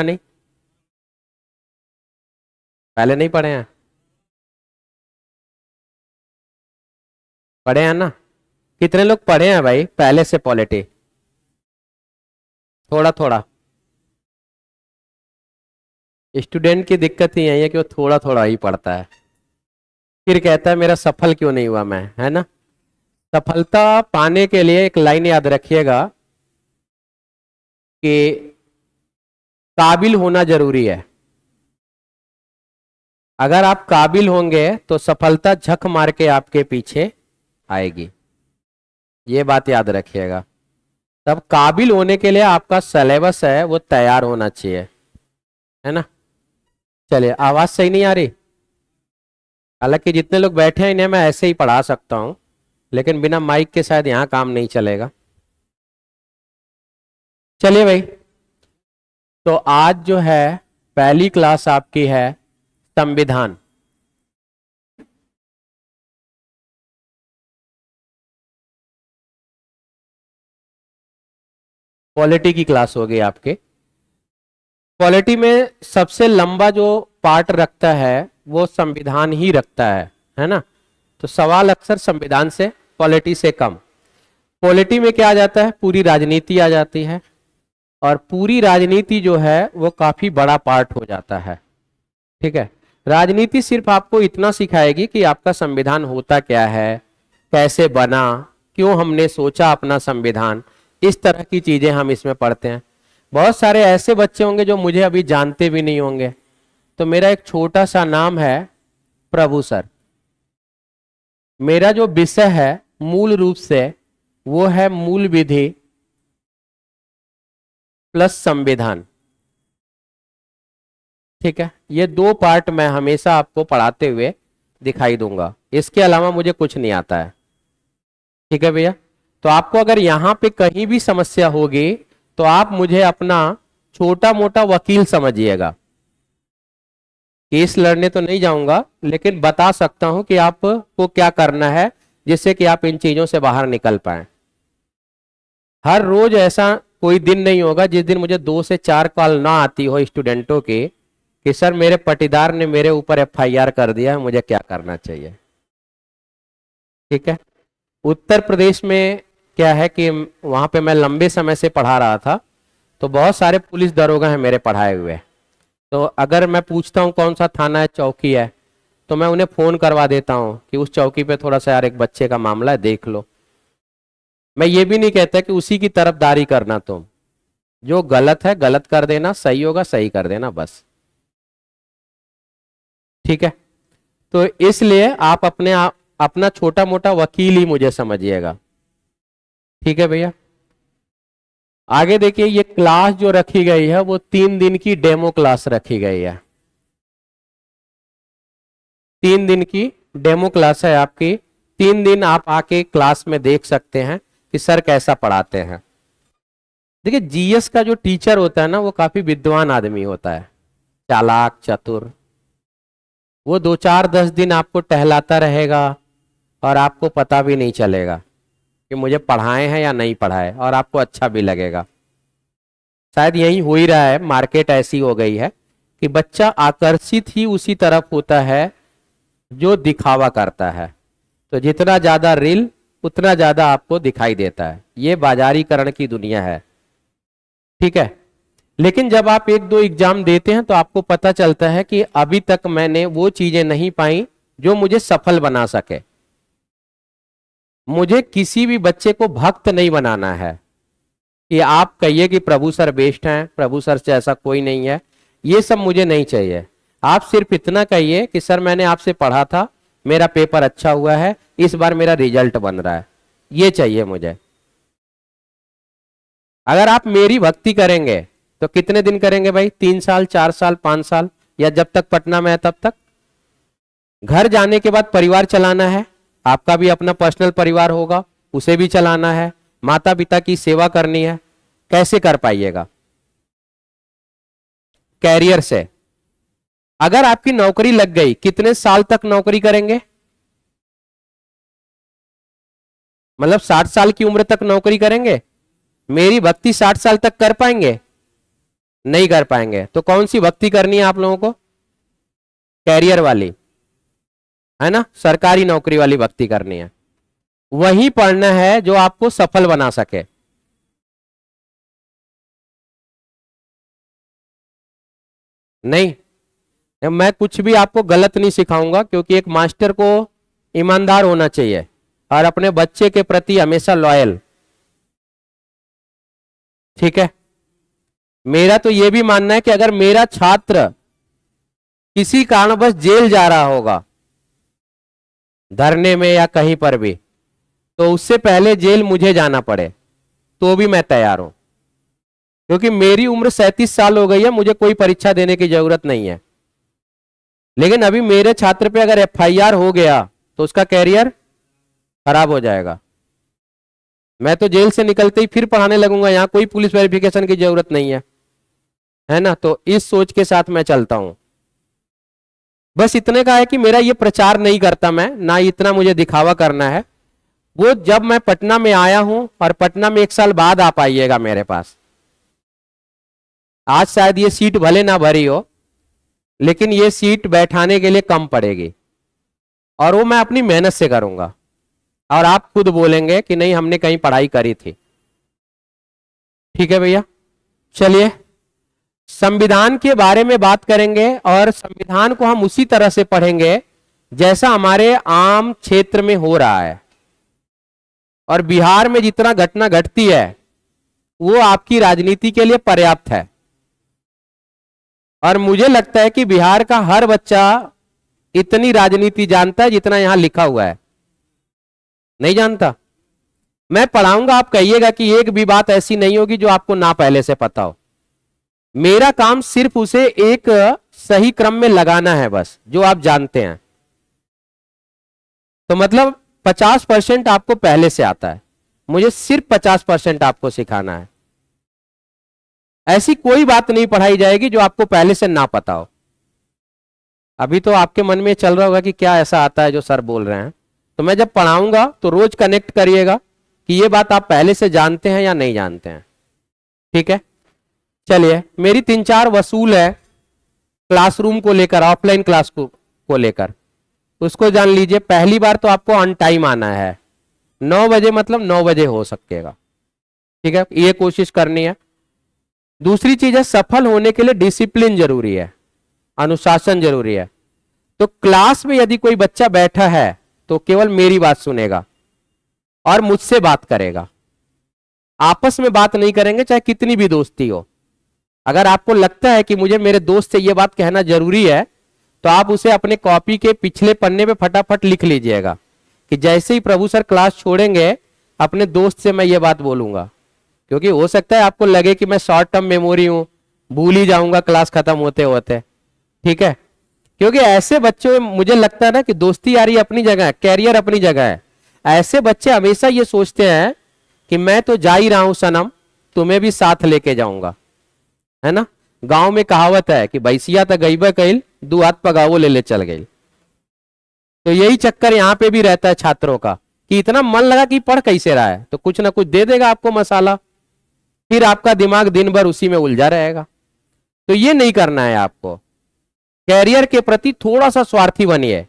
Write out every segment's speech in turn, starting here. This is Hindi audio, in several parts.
नहीं? पहले नहीं पढ़े हैं? पढ़े हैं ना? कितने लोग पढ़े हैं भाई पहले से पॉलिटी? थोड़ा थोड़ा। स्टूडेंट की दिक्कत ही यही है कि वो थोड़ा थोड़ा ही पढ़ता है, फिर कहता है मेरा सफल क्यों नहीं हुआ मैं, है ना? सफलता पाने के लिए एक लाइन याद रखिएगा कि काबिल होना जरूरी है। अगर आप काबिल होंगे तो सफलता झक मार के आपके पीछे आएगी, ये बात याद रखिएगा। तब काबिल होने के लिए आपका सिलेबस है वो तैयार होना चाहिए, है ना? चलिए, आवाज सही नहीं आ रही? हालांकि जितने लोग बैठे हैं इन्हें मैं ऐसे ही पढ़ा सकता हूं, लेकिन बिना माइक के शायद यहां काम नहीं चलेगा। चलिए भाई, तो आज जो है पहली क्लास आपकी है संविधान। पॉलिटी की क्लास होगी आपके। पॉलिटी में सबसे लंबा जो पार्ट रखता है वो संविधान ही रखता है ना? तो सवाल अक्सर संविधान से, पॉलिटी से कम। पॉलिटी में क्या आ जाता है? पूरी राजनीति आ जाती है, और पूरी राजनीति जो है वो काफी बड़ा पार्ट हो जाता है। ठीक है? राजनीति सिर्फ आपको इतना सिखाएगी कि आपका संविधान होता क्या है, कैसे बना, क्यों हमने सोचा अपना संविधान, इस तरह की चीजें हम इसमें पढ़ते हैं। बहुत सारे ऐसे बच्चे होंगे जो मुझे अभी जानते भी नहीं होंगे, तो मेरा एक छोटा सा नाम है प्रभु सर। मेरा जो विषय है मूल रूप से वो है मूल विधि प्लस संविधान। ठीक है? ये दो पार्ट मैं हमेशा आपको पढ़ाते हुए दिखाई दूंगा, इसके अलावा मुझे कुछ नहीं आता है। ठीक है भैया? तो आपको अगर यहां पे कहीं भी समस्या होगी तो आप मुझे अपना छोटा मोटा वकील समझिएगा। केस लड़ने तो नहीं जाऊंगा, लेकिन बता सकता हूं कि आपको क्या करना है जिससे कि आप इन चीजों से बाहर निकल पाए। हर रोज ऐसा कोई दिन नहीं होगा जिस दिन मुझे 2 से 4 कॉल ना आती हो स्टूडेंटों की कि सर मेरे पटीदार ने मेरे ऊपर एफआईआर कर दिया है, मुझे क्या करना चाहिए। ठीक है? उत्तर प्रदेश में क्या है कि वहां पे मैं लंबे समय से पढ़ा रहा था, तो बहुत सारे पुलिस दरोगा हैं मेरे पढ़ाए हुए। तो अगर मैं पूछता हूँ कौन सा थाना है, चौकी है, तो मैं उन्हें फोन करवा देता हूँ कि उस चौकी पे थोड़ा सा यार एक बच्चे का मामला है, देख लो। मैं ये भी नहीं कहता कि उसी की तरफदारी करना, तुम जो गलत है गलत कर देना, सही होगा सही कर देना, बस। ठीक है? तो इसलिए आप अपना छोटा मोटा वकील ही मुझे समझिएगा। ठीक है भैया? आगे देखिए, ये क्लास जो रखी गई है वो 3 दिन की डेमो क्लास रखी गई है। 3 दिन की डेमो क्लास है आपकी। 3 दिन आप आके क्लास में देख सकते हैं कि सर कैसा पढ़ाते हैं। देखिए, जीएस का जो टीचर होता है ना वो काफी विद्वान आदमी होता है, चालाक चतुर। वो 2 4 10 दिन आपको टहलाता रहेगा और आपको पता भी नहीं चलेगा कि मुझे पढ़ाए हैं या नहीं पढ़ाए, और आपको अच्छा भी लगेगा। शायद यही हो ही रहा है, मार्केट ऐसी हो गई है कि बच्चा आकर्षित ही उसी तरफ होता है जो दिखावा करता है। तो जितना ज्यादा रील उतना ज्यादा आपको दिखाई देता है, ये बाजारीकरण की दुनिया है। ठीक है? लेकिन जब आप 1 2 एग्जाम देते हैं तो आपको पता चलता है कि अभी तक मैंने वो चीजें नहीं पाई जो मुझे सफल बना सके। मुझे किसी भी बच्चे को भक्त नहीं बनाना है कि आप कहिए कि प्रभु सर बेस्ट हैं, प्रभु सर से ऐसा कोई नहीं है, ये सब मुझे नहीं चाहिए। आप सिर्फ इतना कहिए कि सर मैंने आपसे पढ़ा था, मेरा पेपर अच्छा हुआ है, इस बार मेरा रिजल्ट बन रहा है, ये चाहिए मुझे। अगर आप मेरी भक्ति करेंगे तो कितने दिन करेंगे भाई? 3 साल 4 साल 5 साल, या जब तक पटना में है तब तक। घर जाने के बाद परिवार चलाना है, आपका भी अपना पर्सनल परिवार होगा, उसे भी चलाना है, माता पिता की सेवा करनी है, कैसे कर पाइएगा? कैरियर से। अगर आपकी नौकरी लग गई, कितने साल तक नौकरी करेंगे? मतलब 60 साल की उम्र तक नौकरी करेंगे? मेरी भक्ति 60 साल तक कर पाएंगे? नहीं कर पाएंगे। तो कौन सी भक्ति करनी है आप लोगों को? कैरियर वाली, है ना, सरकारी नौकरी वाली भक्ति करनी है। वही पढ़ना है जो आपको सफल बना सके। नहीं, मैं कुछ भी आपको गलत नहीं सिखाऊंगा, क्योंकि एक मास्टर को ईमानदार होना चाहिए और अपने बच्चे के प्रति हमेशा लॉयल। ठीक है, मेरा तो यह भी मानना है कि अगर मेरा छात्र किसी कारणवश जेल जा रहा होगा, धरने में या कहीं पर भी, तो उससे पहले जेल मुझे जाना पड़े तो भी मैं तैयार हूं, क्योंकि मेरी उम्र 37 साल हो गई है, मुझे कोई परीक्षा देने की जरूरत नहीं है। लेकिन अभी मेरे छात्र पे अगर एफआईआर हो गया तो उसका कैरियर खराब हो जाएगा। मैं तो जेल से निकलते ही फिर पढ़ाने लगूंगा, यहां कोई पुलिस वेरिफिकेशन की जरूरत नहीं है ना। तो इस सोच के साथ मैं चलता हूं। बस इतने का है कि मेरा ये प्रचार नहीं करता मैं, ना इतना मुझे दिखावा करना है। वो जब मैं पटना में आया हूं, और पटना में 1 साल बाद आप आइएगा मेरे पास। आज शायद ये सीट भले ना भरी हो, लेकिन ये सीट बैठाने के लिए कम पड़ेगी, और वो मैं अपनी मेहनत से करूंगा। और आप खुद बोलेंगे कि नहीं, हमने कहीं पढ़ाई करी थी। ठीक है भैया, चलिए संविधान के बारे में बात करेंगे, और संविधान को हम उसी तरह से पढ़ेंगे जैसा हमारे आम क्षेत्र में हो रहा है। और बिहार में जितना घटना घटती है वो आपकी राजनीति के लिए पर्याप्त है। और मुझे लगता है कि बिहार का हर बच्चा इतनी राजनीति जानता है जितना यहां लिखा हुआ है। नहीं जानता? मैं पढ़ाऊंगा, आप कहिएगा कि एक भी बात ऐसी नहीं होगी जो आपको ना पहले से पता हो। मेरा काम सिर्फ उसे एक सही क्रम में लगाना है, बस, जो आप जानते हैं। तो मतलब 50% आपको पहले से आता है, मुझे सिर्फ 50% आपको सिखाना है। ऐसी कोई बात नहीं पढ़ाई जाएगी जो आपको पहले से ना पता हो। अभी तो आपके मन में चल रहा होगा कि क्या ऐसा आता है जो सर बोल रहे हैं। तो मैं जब पढ़ाऊंगा तो रोज कनेक्ट करिएगा कि ये बात आप पहले से जानते हैं या नहीं जानते हैं। ठीक है, चलिए, मेरी 3-4 वसूल है क्लासरूम को लेकर, ऑफलाइन क्लास को लेकर, उसको जान लीजिए। पहली बार तो आपको ऑन टाइम आना है, 9 बजे, मतलब 9 बजे हो सकेगा। ठीक है, ये कोशिश करनी है। दूसरी चीज है, सफल होने के लिए डिसिप्लिन जरूरी है, अनुशासन जरूरी है। तो क्लास में यदि कोई बच्चा बैठा है तो केवल मेरी बात सुनेगा और मुझसे बात करेगा। आपस में बात नहीं करेंगे, चाहे कितनी भी दोस्ती हो। अगर आपको लगता है कि मुझे मेरे दोस्त से यह बात कहना जरूरी है, तो आप उसे अपने कॉपी के पिछले पन्ने पे फटाफट लिख लीजिएगा कि जैसे ही प्रभु सर क्लास छोड़ेंगे, अपने दोस्त से मैं ये बात बोलूंगा। क्योंकि हो सकता है आपको लगे कि मैं शॉर्ट टर्म मेमोरी हूं, भूल ही जाऊंगा क्लास खत्म होते होते। ठीक है, क्योंकि ऐसे बच्चों में मुझे लगता है ना कि दोस्ती यारी अपनी जगह है, कैरियर अपनी जगह है। ऐसे बच्चे हमेशा ये सोचते हैं कि मैं तो जा ही रहा हूं सनम, तुम्हें भी साथ लेके जाऊंगा, है ना। गांव में कहावत है कि भैंसिया तो गईबे कैल, दू हाथ पगावो ले चल गई। तो यही चक्कर यहां पे भी रहता है छात्रों का कि इतना मन लगा कि पढ़ कैसे रहा है, तो कुछ ना कुछ दे देगा आपको मसाला, फिर आपका दिमाग दिन भर उसी में उलझा रहेगा। तो ये नहीं करना है आपको। कैरियर के प्रति थोड़ा सा स्वार्थी बनिए।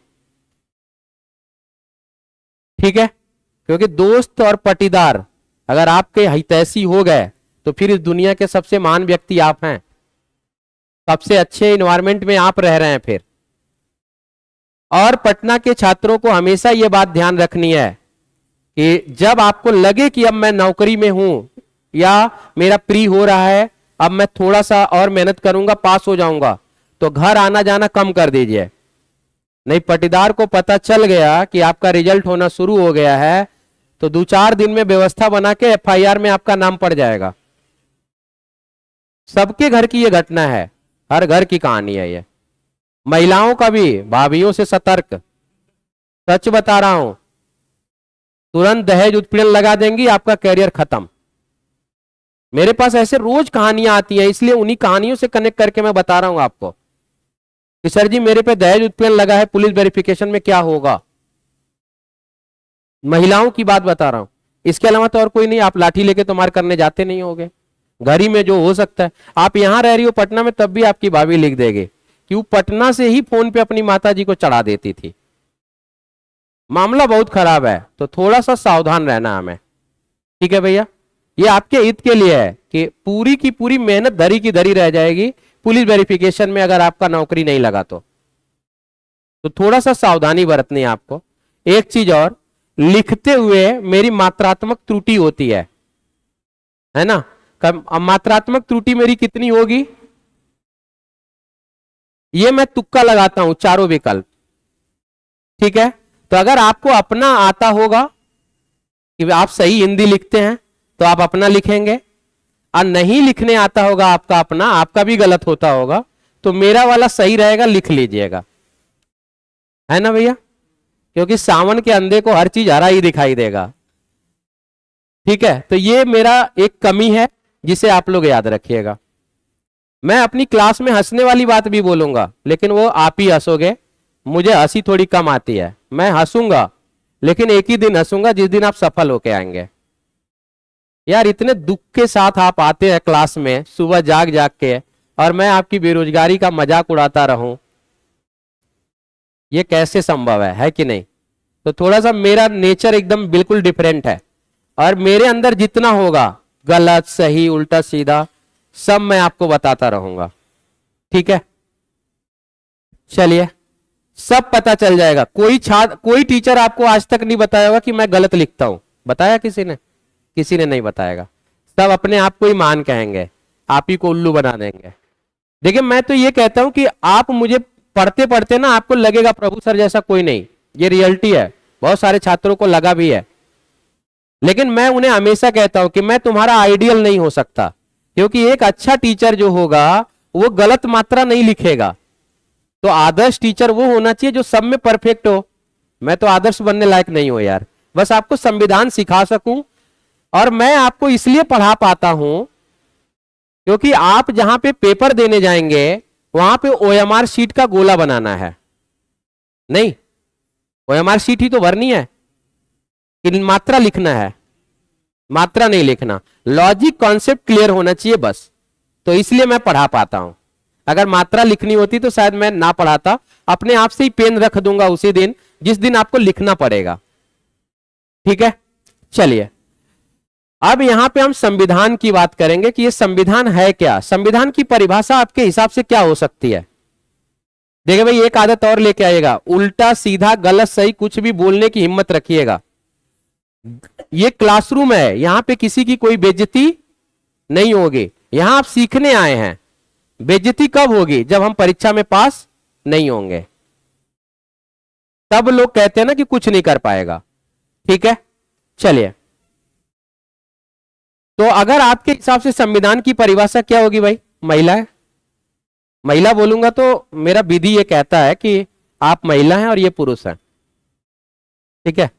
ठीक है, क्योंकि दोस्त और पटीदार अगर आपके हितैषी हो गए तो फिर इस दुनिया के सबसे महान व्यक्ति आप हैं, सबसे अच्छे इन्वायरमेंट में आप रह रहे हैं फिर। और पटना के छात्रों को हमेशा यह बात ध्यान रखनी है कि जब आपको लगे कि अब मैं नौकरी में हूं या मेरा प्री हो रहा है, अब मैं थोड़ा सा और मेहनत करूंगा, पास हो जाऊंगा, तो घर आना जाना कम कर दीजिए। नहीं, पटीदार को पता चल गया कि आपका रिजल्ट होना शुरू हो गया है, तो 2-4 दिन में व्यवस्था बना के एफआईआर में आपका नाम पड़ जाएगा। सबके घर की यह घटना है, हर घर की कहानी है ये। महिलाओं का भी, भाभीियों से सतर्क, सच बता रहा हूं, तुरंत दहेज उत्पीड़न लगा देंगी, आपका कैरियर खत्म। मेरे पास ऐसे रोज कहानियां आती हैं, इसलिए उन्हीं कहानियों से कनेक्ट करके मैं बता रहा हूं आपको कि सर जी मेरे पे दहेज उत्पीड़न लगा है, पुलिस वेरिफिकेशन में क्या होगा। महिलाओं की बात बता रहा हूं, इसके अलावा तो और कोई नहीं। आप लाठी लेके तो मार करने जाते नहीं होगे, घर ही में जो हो सकता है। आप यहां रह रही हो पटना में, तब भी आपकी भाभी लिख देगी कि वो पटना से ही फोन पे अपनी माता जी को चढ़ा देती थी। मामला बहुत खराब है, तो थोड़ा सा सावधान रहना हमें। ठीक है भैया, ये आपके हित के लिए है कि पूरी की पूरी मेहनत धरी की धरी रह जाएगी पुलिस वेरिफिकेशन में अगर आपका नौकरी नहीं लगा तो थोड़ा सा सावधानी बरतनी है आपको। एक चीज और, लिखते हुए मेरी मात्रात्मक त्रुटि होती है ना। मात्रात्मक त्रुटि मेरी कितनी होगी, ये मैं तुक्का लगाता हूं, चारों विकल्प। ठीक है, तो अगर आपको अपना आता होगा कि आप सही हिंदी लिखते हैं तो आप अपना लिखेंगे, और नहीं लिखने आता होगा आपका अपना, आपका भी गलत होता होगा, तो मेरा वाला सही रहेगा, लिख लीजिएगा, है ना भैया, क्योंकि सावन के अंधे को हर चीज हरा ही दिखाई देगा। ठीक है, तो ये मेरा एक कमी है जिसे आप लोग याद रखिएगा। मैं अपनी क्लास में हंसने वाली बात भी बोलूंगा, लेकिन वो आप ही हंसोगे, मुझे हंसी थोड़ी कम आती है। मैं हंसूंगा, लेकिन एक ही दिन हंसूंगा जिस दिन आप सफल होके आएंगे। यार इतने दुख के साथ आप आते हैं क्लास में सुबह जाग जाग के, और मैं आपकी बेरोजगारी का मजाक उड़ाता रहूं, ये कैसे संभव है कि नहीं। तो थोड़ा सा मेरा नेचर एकदम बिल्कुल डिफरेंट है, और मेरे अंदर जितना होगा गलत सही उल्टा सीधा सब मैं आपको बताता रहूंगा। ठीक है, चलिए, सब पता चल जाएगा। कोई टीचर आपको आज तक नहीं बताया होगा कि मैं गलत लिखता हूं, बताया किसी ने? किसी ने नहीं बताएगा। सब अपने आप को ही मान कहेंगे, आप ही को उल्लू बना देंगे। देखिए मैं तो ये कहता हूं कि आप मुझे पढ़ते पढ़ते ना आपको लगेगा प्रभु सर जैसा कोई नहीं, ये रियलिटी है, बहुत सारे छात्रों को लगा भी है। लेकिन मैं उन्हें हमेशा कहता हूं कि मैं तुम्हारा आइडियल नहीं हो सकता, क्योंकि एक अच्छा टीचर जो होगा वो गलत मात्रा नहीं लिखेगा। तो आदर्श टीचर वो होना चाहिए जो सब में परफेक्ट हो। मैं तो आदर्श बनने लायक नहीं हूं यार, बस आपको संविधान सिखा सकूं, और मैं आपको इसलिए पढ़ा पाता हूं क्योंकि आप जहां पे पेपर देने जाएंगे वहां पे ओएमआर शीट का गोला बनाना है। नहीं, ओएमआर शीट ही तो भरनी है कि मात्रा लिखना है? मात्रा नहीं लिखना, लॉजिक कॉन्सेप्ट क्लियर होना चाहिए बस। तो इसलिए मैं पढ़ा पाता हूं। अगर मात्रा लिखनी होती तो शायद मैं ना पढ़ाता, अपने आप से ही पेन रख दूंगा उसी दिन जिस दिन आपको लिखना पड़ेगा। ठीक है, चलिए अब यहां पे हम संविधान की बात करेंगे कि ये संविधान है क्या। संविधान की परिभाषा आपके हिसाब से क्या हो सकती है? देखिए भाई, एक आदत और लेके आइएगा, उल्टा सीधा गलत सही कुछ भी बोलने की हिम्मत रखिएगा। ये क्लासरूम है, यहां पे किसी की कोई बेइज्जती नहीं होगी। यहां आप सीखने आए हैं। बेइज्जती कब होगी? जब हम परीक्षा में पास नहीं होंगे, तब लोग कहते हैं ना कि कुछ नहीं कर पाएगा। ठीक है, चलिए, तो अगर आपके हिसाब से संविधान की परिभाषा क्या होगी भाई? महिला है। महिला बोलूंगा तो मेरा विधि ये कहता है कि आप महिला हैं और ये पुरुष हैं। ठीक है,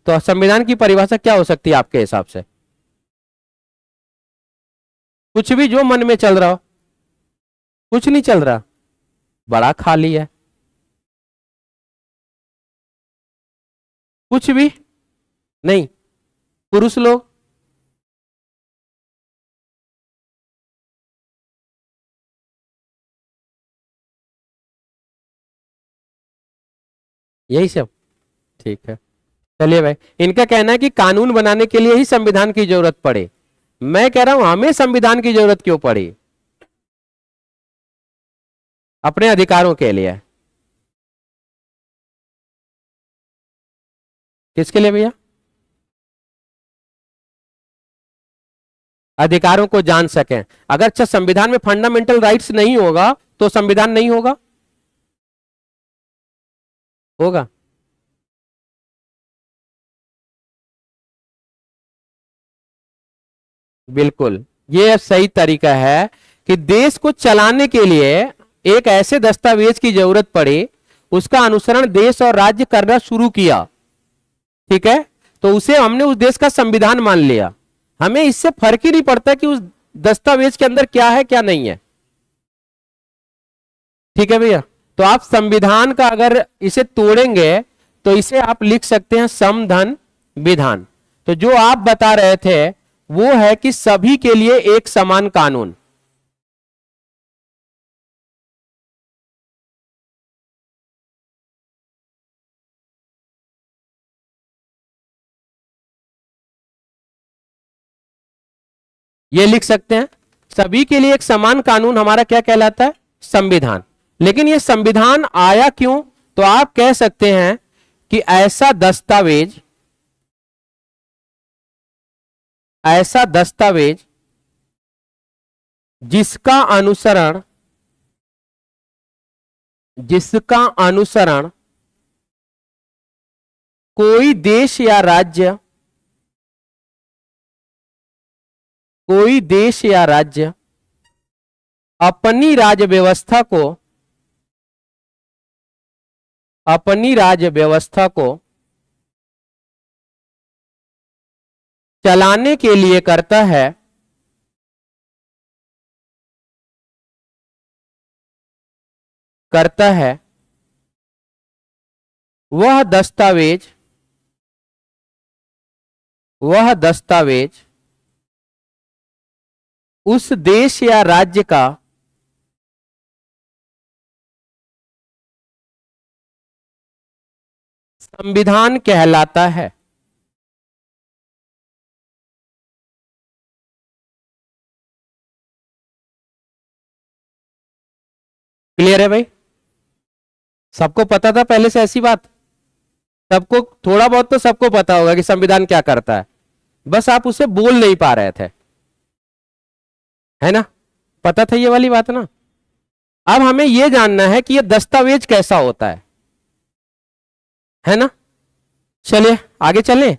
तो संविधान की परिभाषा क्या हो सकती है आपके हिसाब से? कुछ भी, जो मन में चल रहा हो। कुछ नहीं चल रहा, बड़ा खाली है। कुछ भी नहीं। पुरुष लोग, यही सब। ठीक है, चलिए भाई, इनका कहना है कि कानून बनाने के लिए ही संविधान की जरूरत पड़े। मैं कह रहा हूं हमें संविधान की जरूरत क्यों पड़ी? अपने अधिकारों के लिए। किसके लिए भैया? अधिकारों को जान सकें। अगर अच्छा संविधान में फंडामेंटल राइट्स नहीं होगा तो संविधान नहीं होगा? होगा। बिल्कुल, ये सही तरीका है कि देश को चलाने के लिए एक ऐसे दस्तावेज की जरूरत पड़ी, उसका अनुसरण देश और राज्य करना शुरू किया। ठीक है, तो उसे हमने उस देश का संविधान मान लिया। हमें इससे फर्क ही नहीं पड़ता कि उस दस्तावेज के अंदर क्या है क्या नहीं है। ठीक है भैया, तो आप संविधान का अगर इसे तोड़ेंगे तो इसे आप लिख सकते हैं समधन विधान। तो जो आप बता रहे थे वो है कि सभी के लिए एक समान कानून। ये लिख सकते हैं, सभी के लिए एक समान कानून हमारा क्या कहलाता है? संविधान। लेकिन ये संविधान आया क्यों? तो आप कह सकते हैं कि ऐसा दस्तावेज जिसका अनुसरण कोई देश या राज्य अपनी राज्य व्यवस्था को चलाने के लिए करता है वह दस्तावेज उस देश या राज्य का संविधान कहलाता है। क्लियर है भाई? सबको पता था पहले से ऐसी बात? सबको थोड़ा बहुत तो सबको पता होगा कि संविधान क्या करता है, बस आप उसे बोल नहीं पा रहे थे, है ना? पता था ये वाली बात ना? अब हमें यह जानना है कि यह दस्तावेज कैसा होता है ना? चलिए आगे चलें।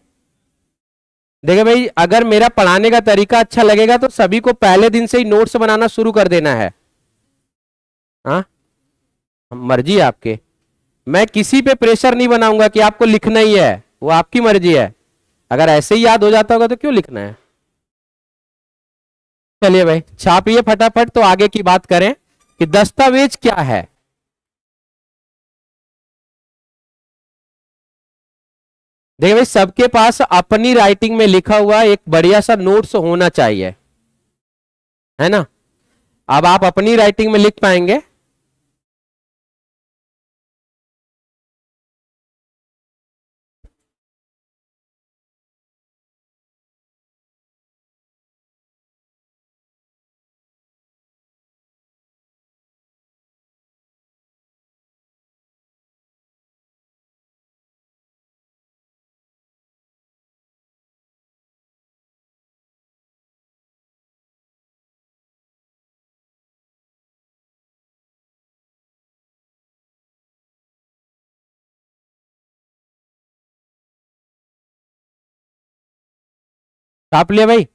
देखिए भाई, अगर मेरा पढ़ाने का तरीका अच्छा लगेगा तो सभी को पहले दिन से ही नोट्स बनाना शुरू कर देना है। हाँ, मर्जी है आपके, मैं किसी पे प्रेशर नहीं बनाऊंगा कि आपको लिखना ही है, वो आपकी मर्जी है। अगर ऐसे ही याद हो जाता होगा तो क्यों लिखना है? चलिए भाई छापिए फटाफट, तो आगे की बात करें कि दस्तावेज क्या है। देखिए भाई, सबके पास अपनी राइटिंग में लिखा हुआ एक बढ़िया सा नोट्स होना चाहिए, है ना? अब आप अपनी राइटिंग में लिख पाएंगे? छाप लिया भाई?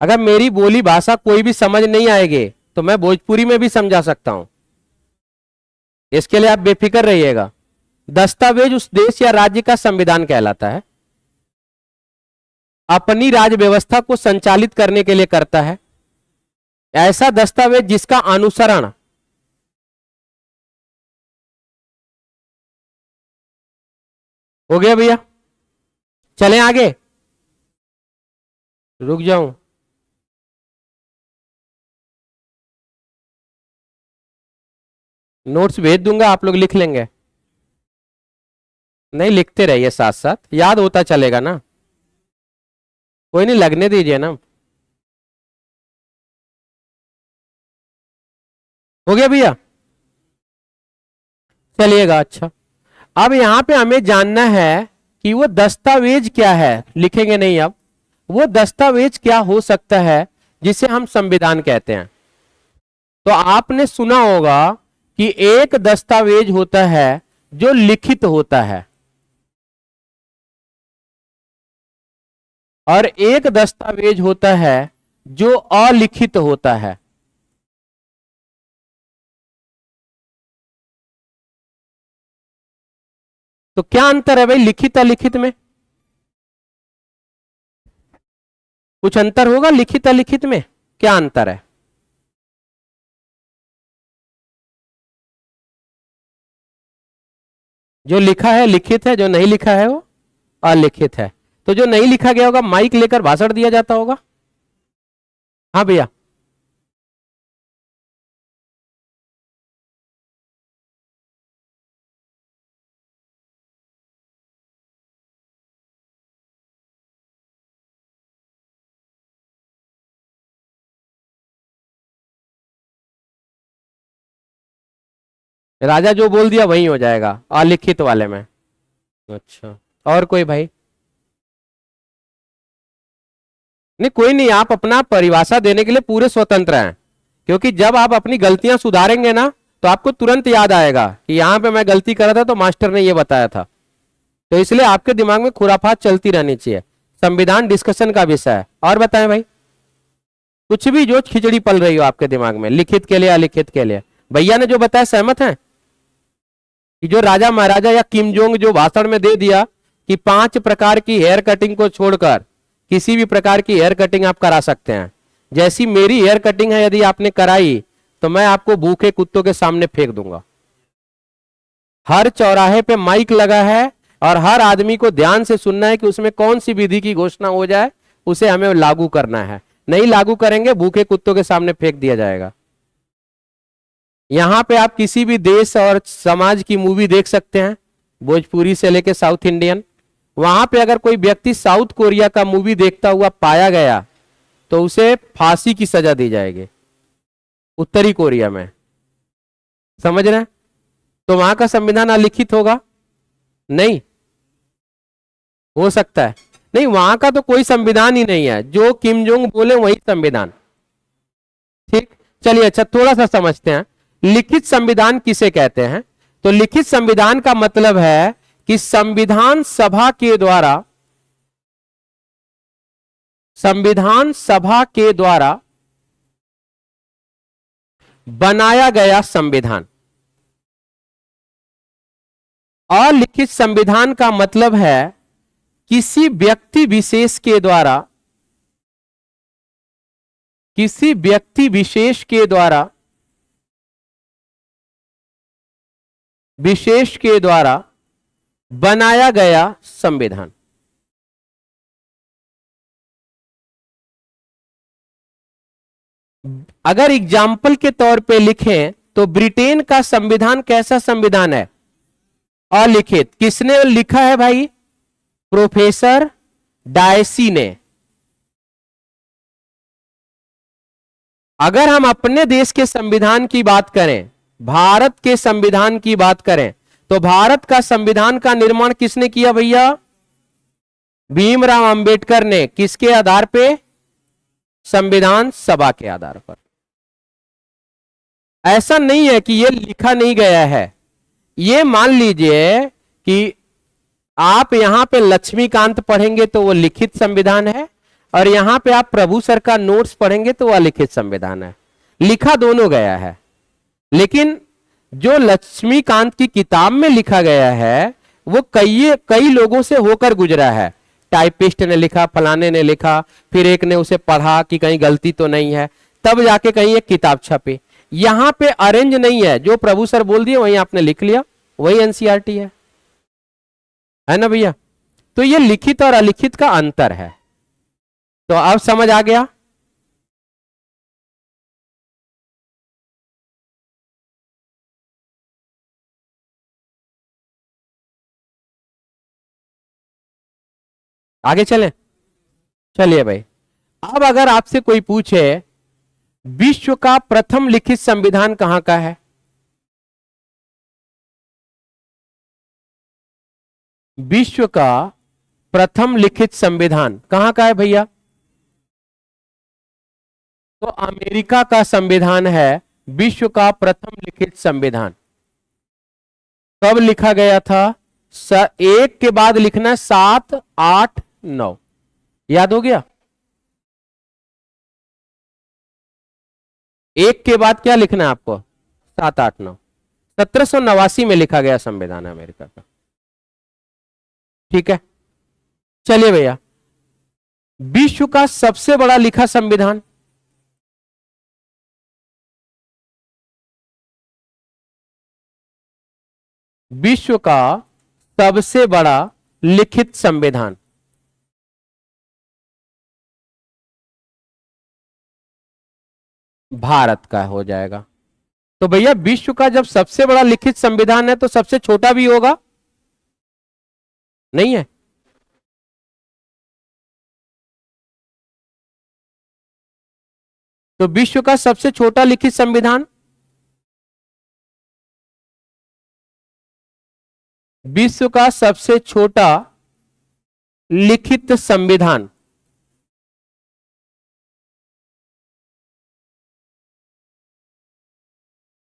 अगर मेरी बोली भाषा कोई भी समझ नहीं आएगी तो मैं भोजपुरी में भी समझा सकता हूं, इसके लिए आप बेफिक्र रहिएगा। दस्तावेज उस देश या राज्य का संविधान कहलाता है, अपनी राज्य व्यवस्था को संचालित करने के लिए करता है। ऐसा दस्तावेज जिसका अनुसरण हो गया भैया? चलें आगे, रुक जाऊं? नोट्स भेज दूंगा, आप लोग लिख लेंगे? नहीं, लिखते रहिए, साथ साथ याद होता चलेगा ना। कोई नहीं, लगने दीजिए ना। हो गया भैया? चलिएगा। अच्छा, अब यहां पे हमें जानना है कि वो दस्तावेज क्या है। लिखेंगे नहीं अब, वो दस्तावेज क्या हो सकता है जिसे हम संविधान कहते हैं। तो आपने सुना होगा कि एक दस्तावेज होता है जो लिखित होता है और एक दस्तावेज होता है जो अलिखित होता है। तो क्या अंतर है भाई लिखित अलिखित में? कुछ अंतर होगा लिखित अलिखित में? क्या अंतर है? जो लिखा है लिखित है, जो नहीं लिखा है वो अलिखित है। तो जो नहीं लिखा गया होगा माइक लेकर भाषण दिया जाता होगा। हाँ भैया, राजा जो बोल दिया वही हो जाएगा अलिखित वाले में। अच्छा, और कोई भाई? नहीं, कोई नहीं, आप अपना परिभाषा देने के लिए पूरे स्वतंत्र हैं, क्योंकि जब आप अपनी गलतियां सुधारेंगे ना तो आपको तुरंत याद आएगा कि यहां पे मैं गलती कर रहा था तो मास्टर ने ये बताया था। तो इसलिए आपके दिमाग में खुराफात चलती रहनी चाहिए। संविधान डिस्कशन का विषय है। और बताएं भाई, कुछ भी जो खिचड़ी पल रही हो आपके दिमाग में, लिखित के लिए अलिखित के लिए, भैया ने जो बताया सहमत है कि जो राजा महाराजा या किम जोंग जो भाषण में दे दिया कि 5 प्रकार की हेयर कटिंग को छोड़कर किसी भी प्रकार की हेयर कटिंग आप करा सकते हैं, जैसी मेरी हेयर कटिंग है, यदि आपने कराई तो मैं आपको भूखे कुत्तों के सामने फेंक दूंगा। हर चौराहे पे माइक लगा है और हर आदमी को ध्यान से सुनना है कि उसमें कौन सी विधि की घोषणा हो जाए, उसे हमें लागू करना है। नहीं लागू करेंगे, भूखे कुत्तों के सामने फेंक दिया जाएगा। यहां पे आप किसी भी देश और समाज की मूवी देख सकते हैं, भोजपुरी से लेके साउथ इंडियन। वहां पे अगर कोई व्यक्ति साउथ कोरिया का मूवी देखता हुआ पाया गया तो उसे फांसी की सजा दी जाएगी उत्तरी कोरिया में। समझ रहे हैं? तो वहां का संविधान अलिखित होगा? नहीं हो सकता है। नहीं, वहां का तो कोई संविधान ही नहीं है, जो किम जोंग बोले वही संविधान। ठीक, चलिए अच्छा थोड़ा सा समझते हैं लिखित संविधान किसे कहते हैं। तो लिखित संविधान का मतलब है कि संविधान सभा के द्वारा बनाया गया संविधान। अलिखित संविधान का मतलब है किसी व्यक्ति विशेष के द्वारा बनाया गया संविधान। अगर एग्जाम्पल के तौर पे लिखें तो ब्रिटेन का संविधान कैसा संविधान है? अलिखित। किसने लिखा है भाई? प्रोफेसर डायसी ने। अगर हम अपने देश के संविधान की बात करें, भारत के संविधान की बात करें, तो भारत का संविधान का निर्माण किसने किया भैया? भीमराव अंबेडकर ने। किसके आधार पे? संविधान सभा के आधार पर। ऐसा नहीं है कि यह लिखा नहीं गया है। ये मान लीजिए कि आप यहां पे लक्ष्मीकांत पढ़ेंगे तो वो लिखित संविधान है, और यहां पे आप प्रभु सर का नोट्स पढ़ेंगे तो वो अलिखित संविधान है। लिखा दोनों गया है, लेकिन जो लक्ष्मीकांत की किताब में लिखा गया है वो कई लोगों से होकर गुजरा है। टाइपिस्ट ने लिखा, फलाने ने लिखा, फिर एक ने उसे पढ़ा कि कहीं गलती तो नहीं है, तब जाके कहीं एक किताब छपी। यहां पे अरेंज नहीं है, जो प्रभु सर बोल दिए वही आपने लिख लिया, वही एनसीईआरटी है ना भैया? तो ये लिखित और अलिखित का अंतर है। तो अब समझ आ गया? आगे चलें? चलिए भाई, अब अगर आपसे कोई पूछे विश्व का प्रथम लिखित संविधान कहां का है? विश्व का प्रथम लिखित संविधान कहां का है भैया? तो अमेरिका का संविधान है विश्व का प्रथम लिखित संविधान। कब लिखा गया था? एक के बाद लिखना है 7, 8, 9। याद हो गया? एक के बाद क्या लिखना है आपको? 7, 8, 9। 1789 में लिखा गया संविधान है अमेरिका का। ठीक है, चलिए भैया, विश्व का सबसे बड़ा लिखा संविधान? विश्व का सबसे बड़ा लिखित संविधान भारत का हो जाएगा। तो भैया विश्व का जब सबसे बड़ा लिखित संविधान है तो सबसे छोटा भी होगा, नहीं है? तो विश्व का सबसे छोटा लिखित संविधान, विश्व का सबसे छोटा लिखित संविधान,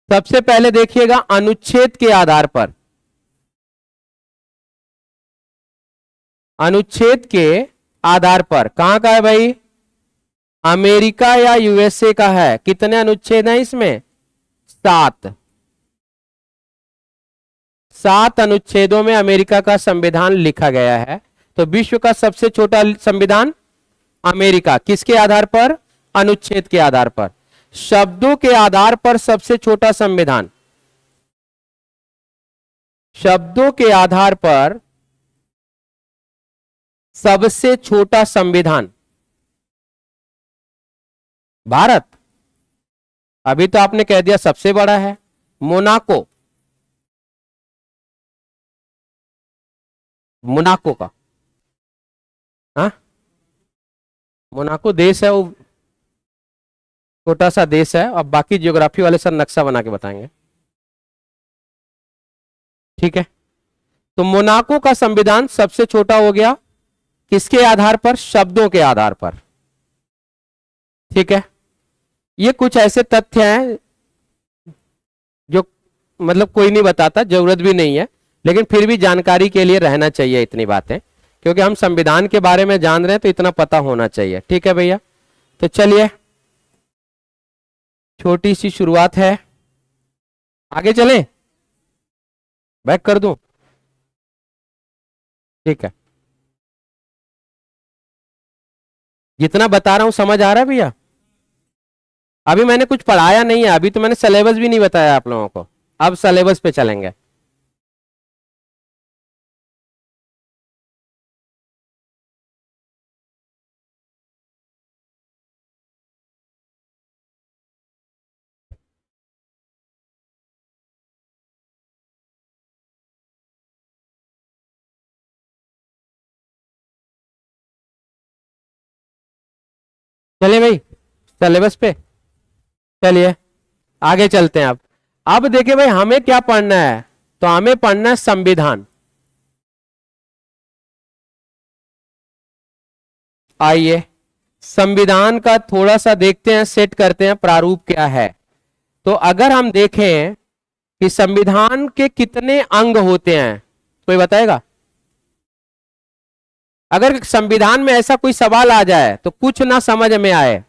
सबसे पहले देखिएगा अनुच्छेद के आधार पर, अनुच्छेद के आधार पर कहां का है भाई? अमेरिका या यूएसए का है। कितने अनुच्छेद हैं इसमें? 7। 7 अनुच्छेदों में अमेरिका का संविधान लिखा गया है। तो विश्व का सबसे छोटा संविधान अमेरिका, किसके आधार पर? अनुच्छेद के आधार पर। शब्दों के आधार पर सबसे छोटा संविधान, शब्दों के आधार पर सबसे छोटा संविधान भारत। अभी तो आपने कह दिया सबसे बड़ा है मोनाको, मोनाको का, हाँ मोनाको देश है, वो छोटा सा देश है। अब बाकी ज्योग्राफी वाले सर नक्शा बना के बताएंगे, ठीक है? तो मोनाको का संविधान सबसे छोटा हो गया, किसके आधार पर? शब्दों के आधार पर, ठीक है? ये कुछ ऐसे तथ्य हैं जो मतलब कोई नहीं बताता, जरूरत भी नहीं है, लेकिन फिर भी जानकारी के लिए रहना चाहिए इतनी बातें, क्योंकि हम संविधान के बारे में जान रहे हैं तो इतना पता होना चाहिए, ठीक है भैया? तो चलिए, छोटी सी शुरुआत है, आगे चलें? बैक कर दूं? ठीक है, जितना बता रहा हूं समझ आ रहा है भैया? अभी मैंने कुछ पढ़ाया नहीं है, अभी तो मैंने सिलेबस भी नहीं बताया आप लोगों को, अब सिलेबस पे चलेंगे। चलिए भाई, सिलेबस पे चलिए, आगे चलते हैं। अब देखिए भाई, हमें क्या पढ़ना है? तो हमें पढ़ना है संविधान। आइए संविधान का थोड़ा सा देखते हैं, सेट करते हैं प्रारूप क्या है। तो अगर हम देखें कि संविधान के कितने अंग होते हैं, कोई बताएगा? अगर संविधान में ऐसा कोई सवाल आ जाए तो कुछ ना समझ में आए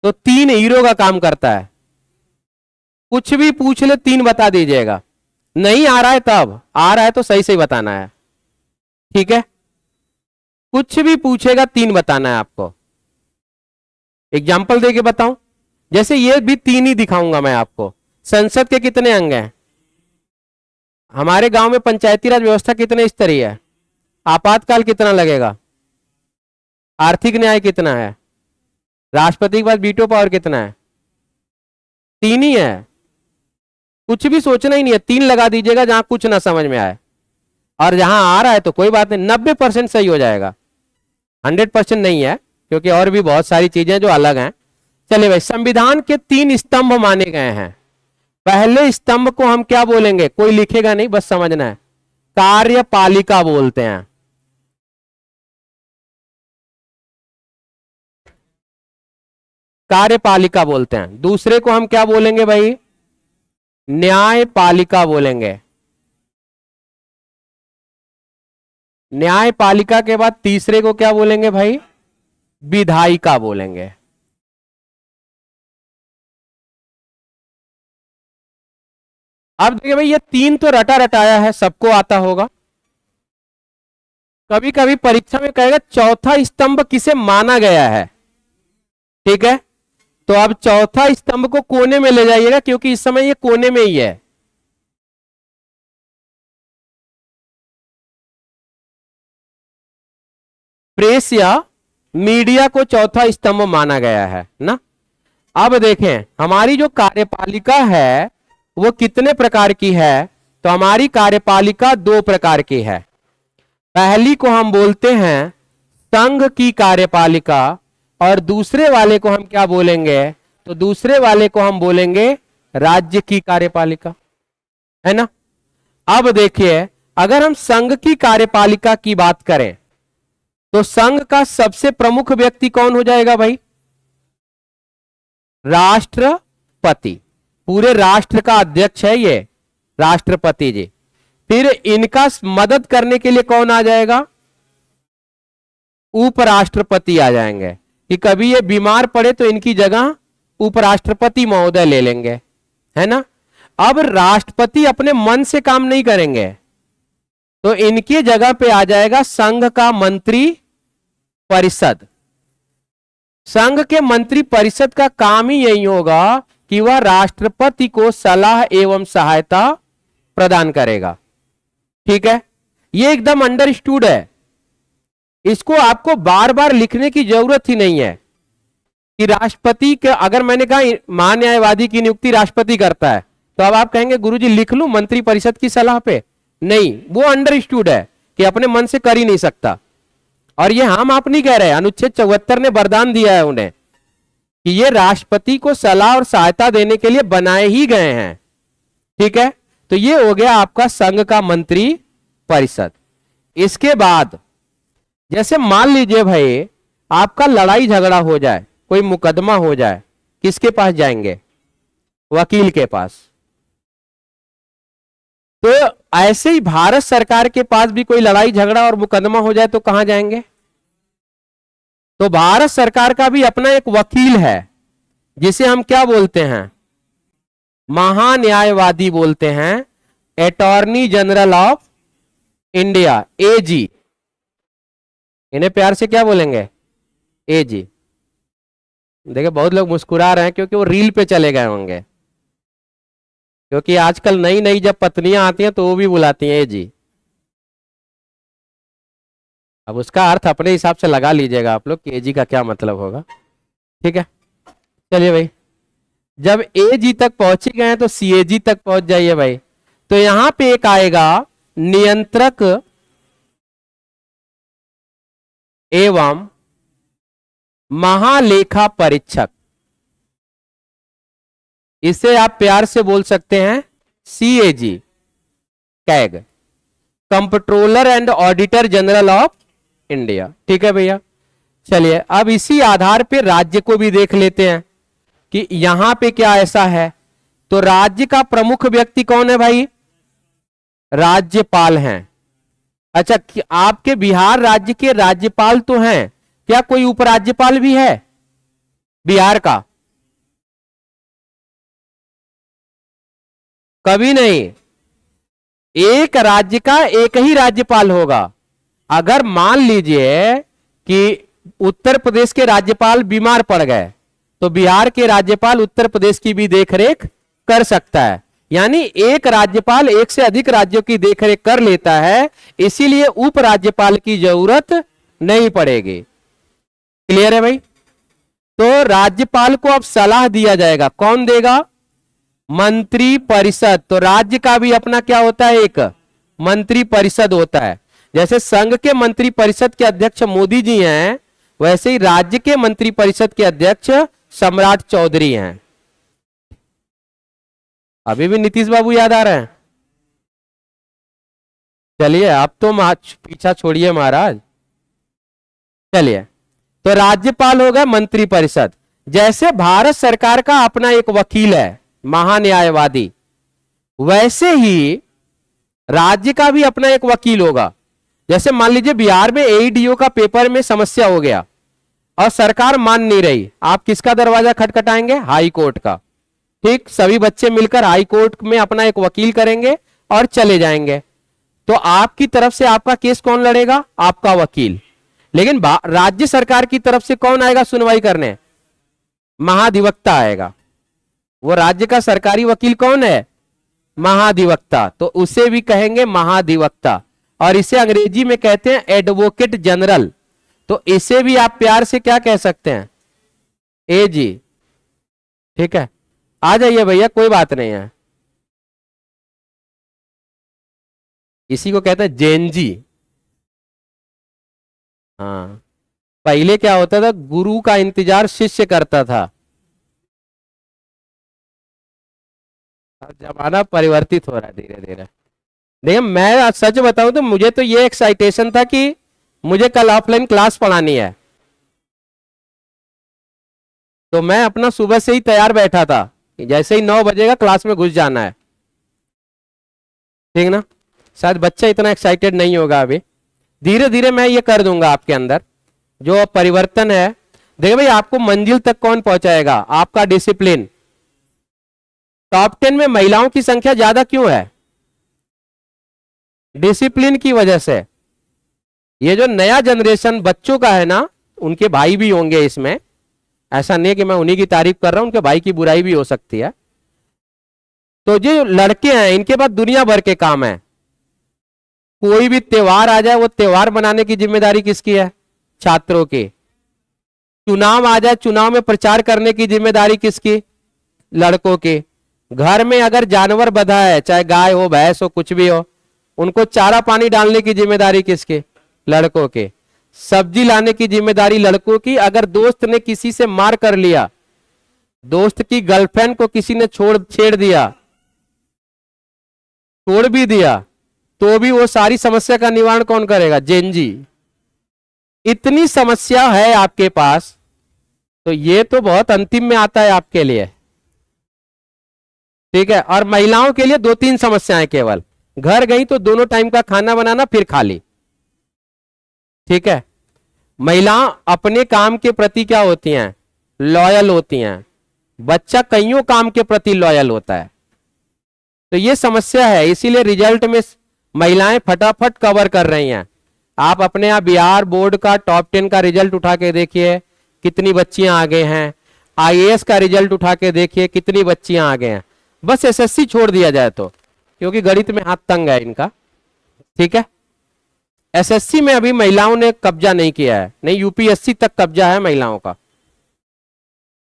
तो 3 हीरो का काम करता है। कुछ भी पूछ ले 3 बता दीजिएगा, नहीं आ रहा है तब, आ रहा है तो सही सही बताना है, ठीक है? कुछ भी पूछेगा 3 बताना है आपको। एग्जाम्पल देके बताऊं? जैसे ये भी 3 ही दिखाऊंगा मैं आपको। संसद के कितने अंग हैं? हमारे गांव में पंचायती राज व्यवस्था कितने स्तरीय है? आपातकाल कितना लगेगा? आर्थिक न्याय कितना है? राष्ट्रपति के पास वीटो पावर कितना है? 3 ही है, कुछ भी सोचना ही नहीं है, 3 लगा दीजिएगा जहां कुछ ना समझ में आए, और जहां आ रहा है तो कोई बात नहीं, 90% सही हो जाएगा, 100% नहीं है, क्योंकि और भी बहुत सारी चीजें जो अलग हैं। चलिए भाई, संविधान के 3 स्तंभ माने गए हैं। पहले स्तंभ को हम क्या बोलेंगे? कोई लिखेगा नहीं, बस समझना है, कार्यपालिका बोलते हैं। कार्यपालिका बोलते हैं। दूसरे को हम क्या बोलेंगे भाई? न्यायपालिका बोलेंगे। न्यायपालिका के बाद तीसरे को क्या बोलेंगे भाई? विधायिका बोलेंगे। अब देखिए भाई, ये 3 तो रटा रटाया है, सबको आता होगा। कभी कभी परीक्षा में कहेगा चौथा स्तंभ किसे माना गया है, ठीक है? तो अब चौथा स्तंभ को कोने में ले जाइएगा, क्योंकि इस समय ये कोने में ही है। प्रेस या मीडिया को चौथा स्तंभ माना गया है ना। अब देखें हमारी जो कार्यपालिका है वो कितने प्रकार की है, तो हमारी कार्यपालिका दो प्रकार की है। पहली को हम बोलते हैं संघ की कार्यपालिका और दूसरे वाले को हम क्या बोलेंगे, तो दूसरे वाले को हम बोलेंगे राज्य की कार्यपालिका, है ना। अब देखिए अगर हम संघ की कार्यपालिका की बात करें तो संघ का सबसे प्रमुख व्यक्ति कौन हो जाएगा भाई, राष्ट्रपति। पूरे राष्ट्र का अध्यक्ष है ये राष्ट्रपति जी। फिर इनका मदद करने के लिए कौन आ जाएगा, उपराष्ट्रपति आ जाएंगे, कि कभी ये बीमार पड़े तो इनकी जगह उपराष्ट्रपति महोदय ले लेंगे, है ना। अब राष्ट्रपति अपने मन से काम नहीं करेंगे तो इनकी जगह पे आ जाएगा संघ का मंत्री परिषद। संघ के मंत्री परिषद का काम ही यही होगा कि वह राष्ट्रपति को सलाह एवं सहायता प्रदान करेगा। ठीक है, ये एकदम अंडरस्टूड है, इसको आपको बार बार लिखने की जरूरत ही नहीं है कि राष्ट्रपति के, अगर मैंने कहा महान्यायवादी की नियुक्ति राष्ट्रपति करता है तो अब आप कहेंगे गुरुजी लिख लूं मंत्री परिषद की सलाह पे, नहीं, वो अंडरस्टूड है कि अपने मन से कर ही नहीं सकता। और ये हम आप नहीं कह रहे, अनुच्छेद 74 ने वरदान दिया है उन्हें कि ये राष्ट्रपति को सलाह और सहायता देने के लिए बनाए ही गए हैं। ठीक है, तो ये हो गया आपका संघ का मंत्री परिषद। इसके बाद जैसे मान लीजिए भाई आपका लड़ाई झगड़ा हो जाए, कोई मुकदमा हो जाए, किसके पास जाएंगे, वकील के पास। तो ऐसे ही भारत सरकार के पास भी कोई लड़ाई झगड़ा और मुकदमा हो जाए तो कहां जाएंगे, तो भारत सरकार का भी अपना एक वकील है जिसे हम क्या बोलते हैं, महान्यायवादी बोलते हैं, अटॉर्नी जनरल ऑफ इंडिया, एजी। इन्हें प्यार से क्या बोलेंगे, एजी। देखिए बहुत लोग मुस्कुरा रहे हैं क्योंकि वो रील पे चले गए होंगे, क्योंकि आजकल नई नई जब पत्नियां आती हैं तो वो भी बुलाती हैं एजी। अब उसका अर्थ अपने हिसाब से लगा लीजिएगा आप लोग कि एजी का क्या मतलब होगा। ठीक है, चलिए भाई, जब एजी तक पहुंच गए हैं तो सीएजी तक पहुंच जाइए भाई। तो यहां पे एक आएगा नियंत्रक एवं महालेखा परीक्षक, इसे आप प्यार से बोल सकते हैं CAG, CAG, comptroller and auditor general of India. ठीक है भैया, चलिए अब इसी आधार पे राज्य को भी देख लेते हैं कि यहां पे क्या ऐसा है। तो राज्य का प्रमुख व्यक्ति कौन है भाई, राज्यपाल हैं। अच्छा, आपके बिहार राज्य के राज्यपाल तो हैं, क्या कोई उपराज्यपाल भी है बिहार का, कभी नहीं। एक राज्य का एक ही राज्यपाल होगा। अगर मान लीजिए कि उत्तर प्रदेश के राज्यपाल बीमार पड़ गए तो बिहार के राज्यपाल उत्तर प्रदेश की भी देखरेख कर सकता है, यानी एक राज्यपाल एक से अधिक राज्यों की देखरेख कर लेता है, इसीलिए उपराज्यपाल की जरूरत नहीं पड़ेगी। क्लियर है भाई। तो राज्यपाल को अब सलाह दिया जाएगा, कौन देगा, मंत्री परिषद। तो राज्य का भी अपना क्या होता है, एक मंत्री परिषद होता है। जैसे संघ के मंत्री परिषद के अध्यक्ष मोदी जी हैं, वैसे ही राज्य के मंत्री परिषद के अध्यक्ष सम्राट चौधरी हैं। अभी भी नीतीश बाबू याद आ रहे हैं। चलिए अब तो पीछा छोड़िए महाराज। चलिए, तो राज्यपाल होगा मंत्री परिषद। जैसे भारत सरकार का अपना एक वकील है महान्यायवादी, वैसे ही राज्य का भी अपना एक वकील होगा। जैसे मान लीजिए बिहार में एईडीओ का पेपर में समस्या हो गया और सरकार मान नहीं रही, आप किसका दरवाजा खटखटाएंगे, हाई कोर्ट का। ठीक, सभी बच्चे मिलकर हाई कोर्ट में अपना एक वकील करेंगे और चले जाएंगे। तो आपकी तरफ से आपका केस कौन लड़ेगा, आपका वकील। लेकिन राज्य सरकार की तरफ से कौन आएगा सुनवाई करने, महाधिवक्ता आएगा। वो राज्य का सरकारी वकील कौन है, महाधिवक्ता। तो उसे भी कहेंगे महाधिवक्ता, और इसे अंग्रेजी में कहते हैं एडवोकेट जनरल। तो इसे भी आप प्यार से क्या कह सकते हैं, एजी। ठीक है, आ जाइए भैया, कोई बात नहीं है। इसी को कहते हैं जेनजी। हाँ, पहले क्या होता था, गुरु का इंतजार शिष्य करता था। अब जमाना परिवर्तित हो रहा है धीरे धीरे। देखिए मैं आज सच बताऊं तो मुझे तो ये एक्साइटेशन था कि मुझे कल ऑफलाइन क्लास पढ़ानी है, तो मैं अपना सुबह से ही तैयार बैठा था कि जैसे ही 9 बजेगा क्लास में घुस जाना है। ठीक ना, शायद बच्चा इतना एक्साइटेड नहीं होगा अभी, धीरे धीरे मैं ये कर दूंगा आपके अंदर जो परिवर्तन है। देखिए भाई, आपको मंजिल तक कौन पहुंचाएगा? आपका डिसिप्लिन। टॉप 10 में महिलाओं की संख्या ज्यादा क्यों है? डिसिप्लिन की वजह से। ये जो नया जनरेशन बच्चों का है ना, उनके भाई भी होंगे इसमें, ऐसा नहीं कि मैं उन्हीं की तारीफ कर रहा हूं, उनके भाई की बुराई भी हो सकती है। तो जो लड़के हैं इनके पास दुनिया भर के काम है। कोई भी त्योहार आ जाए, वो त्योहार मनाने की जिम्मेदारी किसकी है? छात्रों की। चुनाव आ जाए, चुनाव में प्रचार करने की जिम्मेदारी किसकी? लड़कों की। घर में अगर जानवर बंधा है, चाहे गाय हो भैंस हो कुछ भी हो, उनको चारा पानी डालने की जिम्मेदारी किसकी? लड़कों के। सब्जी लाने की जिम्मेदारी लड़कों की। अगर दोस्त ने किसी से मार कर लिया, दोस्त की गर्लफ्रेंड को किसी ने छेड़ दिया, छोड़ भी दिया, तो भी वो सारी समस्या का निवारण कौन करेगा? जेनजी। इतनी समस्या है आपके पास, तो ये तो बहुत अंतिम में आता है आपके लिए। ठीक है, और महिलाओं के लिए 2-3 समस्याएं केवल। घर गई तो दोनों टाइम का खाना बनाना, फिर खा ली। ठीक है, महिला अपने काम के प्रति क्या होती हैं? लॉयल होती हैं। बच्चा कईयों काम के प्रति लॉयल होता है। तो ये समस्या है, इसीलिए रिजल्ट में महिलाएं फटाफट कवर कर रही हैं। आप अपने यहाँ बिहार बोर्ड का टॉप 10 का रिजल्ट उठा के देखिए, कितनी बच्चियां आगे हैं। आईएएस का रिजल्ट उठा के देखिए, कितनी बच्चियां आगे हैं। बस एसएससी छोड़ दिया जाए तो, क्योंकि गणित में हाथ तंग है इनका। ठीक है, एसएससी में अभी महिलाओं ने कब्जा नहीं किया है, नहीं यूपीएससी तक कब्जा है महिलाओं का।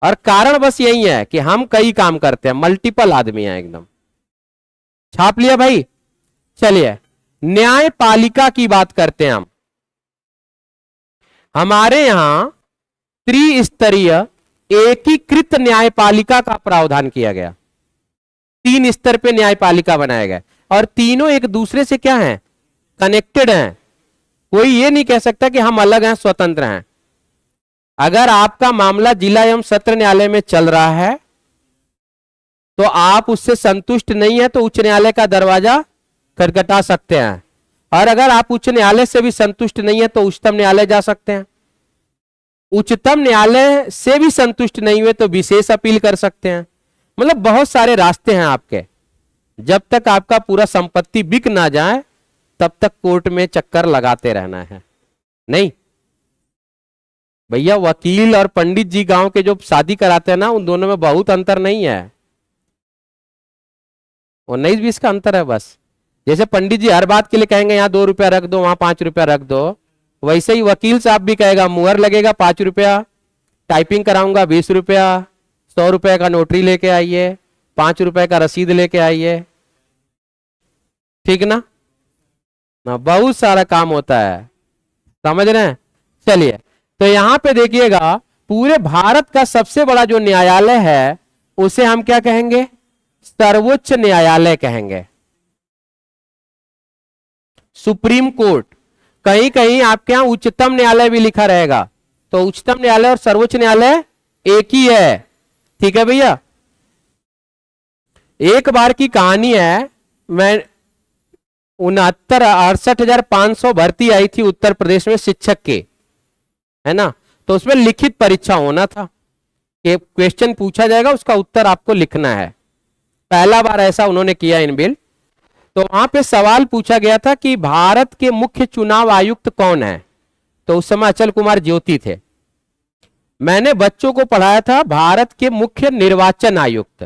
और कारण बस यही है कि हम कई काम करते हैं, मल्टीपल आदमी हैं एकदम। छाप लिया भाई। चलिए, न्यायपालिका की बात करते हैं हम। हमारे यहां त्रिस्तरीय एकीकृत न्यायपालिका का प्रावधान किया गया। 3 स्तर पे न्यायपालिका बनाया गया, और तीनों एक दूसरे से क्या हैं? कनेक्टेड हैं। कोई ये नहीं कह सकता कि हम अलग हैं, स्वतंत्र हैं। अगर आपका मामला जिला एवं सत्र न्यायालय में चल रहा है, तो आप उससे संतुष्ट नहीं है तो उच्च न्यायालय का दरवाजा खटखटा सकते हैं। और अगर आप उच्च न्यायालय से भी संतुष्ट नहीं है तो उच्चतम न्यायालय जा सकते हैं। उच्चतम न्यायालय से भी संतुष्ट नहीं हुए तो विशेष अपील कर सकते हैं। मतलब बहुत सारे रास्ते हैं आपके। जब तक आपका पूरा संपत्ति बिक ना जाए, तब तक कोर्ट में चक्कर लगाते रहना है। नहीं भैया, वकील और पंडित जी गांव के जो शादी कराते हैं ना, उन दोनों में बहुत अंतर नहीं है। 19-20 का अंतर है बस। जैसे पंडित जी हर बात के लिए कहेंगे यहाँ 2 रुपया रख दो, वहां 5 रुपया रख दो, वैसे ही वकील साहब भी कहेगा मुहर लगेगा 5 रुपया, टाइपिंग कराऊंगा 20 रुपया, 100 रुपए का नोटरी लेके आइए, 5 रुपए का रसीद लेके आइए। ठीक ना? बहुत सारा काम होता है, समझ रहे हैं? चलिए, तो यहां पे देखिएगा, पूरे भारत का सबसे बड़ा जो न्यायालय है उसे हम क्या कहेंगे? सर्वोच्च न्यायालय कहेंगे, सुप्रीम कोर्ट। कहीं कहीं आपके यहां उच्चतम न्यायालय भी लिखा रहेगा, तो उच्चतम न्यायालय और सर्वोच्च न्यायालय एक ही है। ठीक है भैया। एक बार की कहानी है, मैं 68,500 भर्ती आई थी उत्तर प्रदेश में शिक्षक के, है ना? तो उसमें लिखित परीक्षा होना था कि क्वेश्चन पूछा जाएगा, उसका उत्तर आपको लिखना है। पहला बार ऐसा उन्होंने किया इन बिल। तो वहां पे सवाल पूछा गया था कि भारत के मुख्य चुनाव आयुक्त कौन है? तो उस समय अचल कुमार ज्योति थे। मैंने बच्चों को पढ़ाया था भारत के मुख्य निर्वाचन आयुक्त।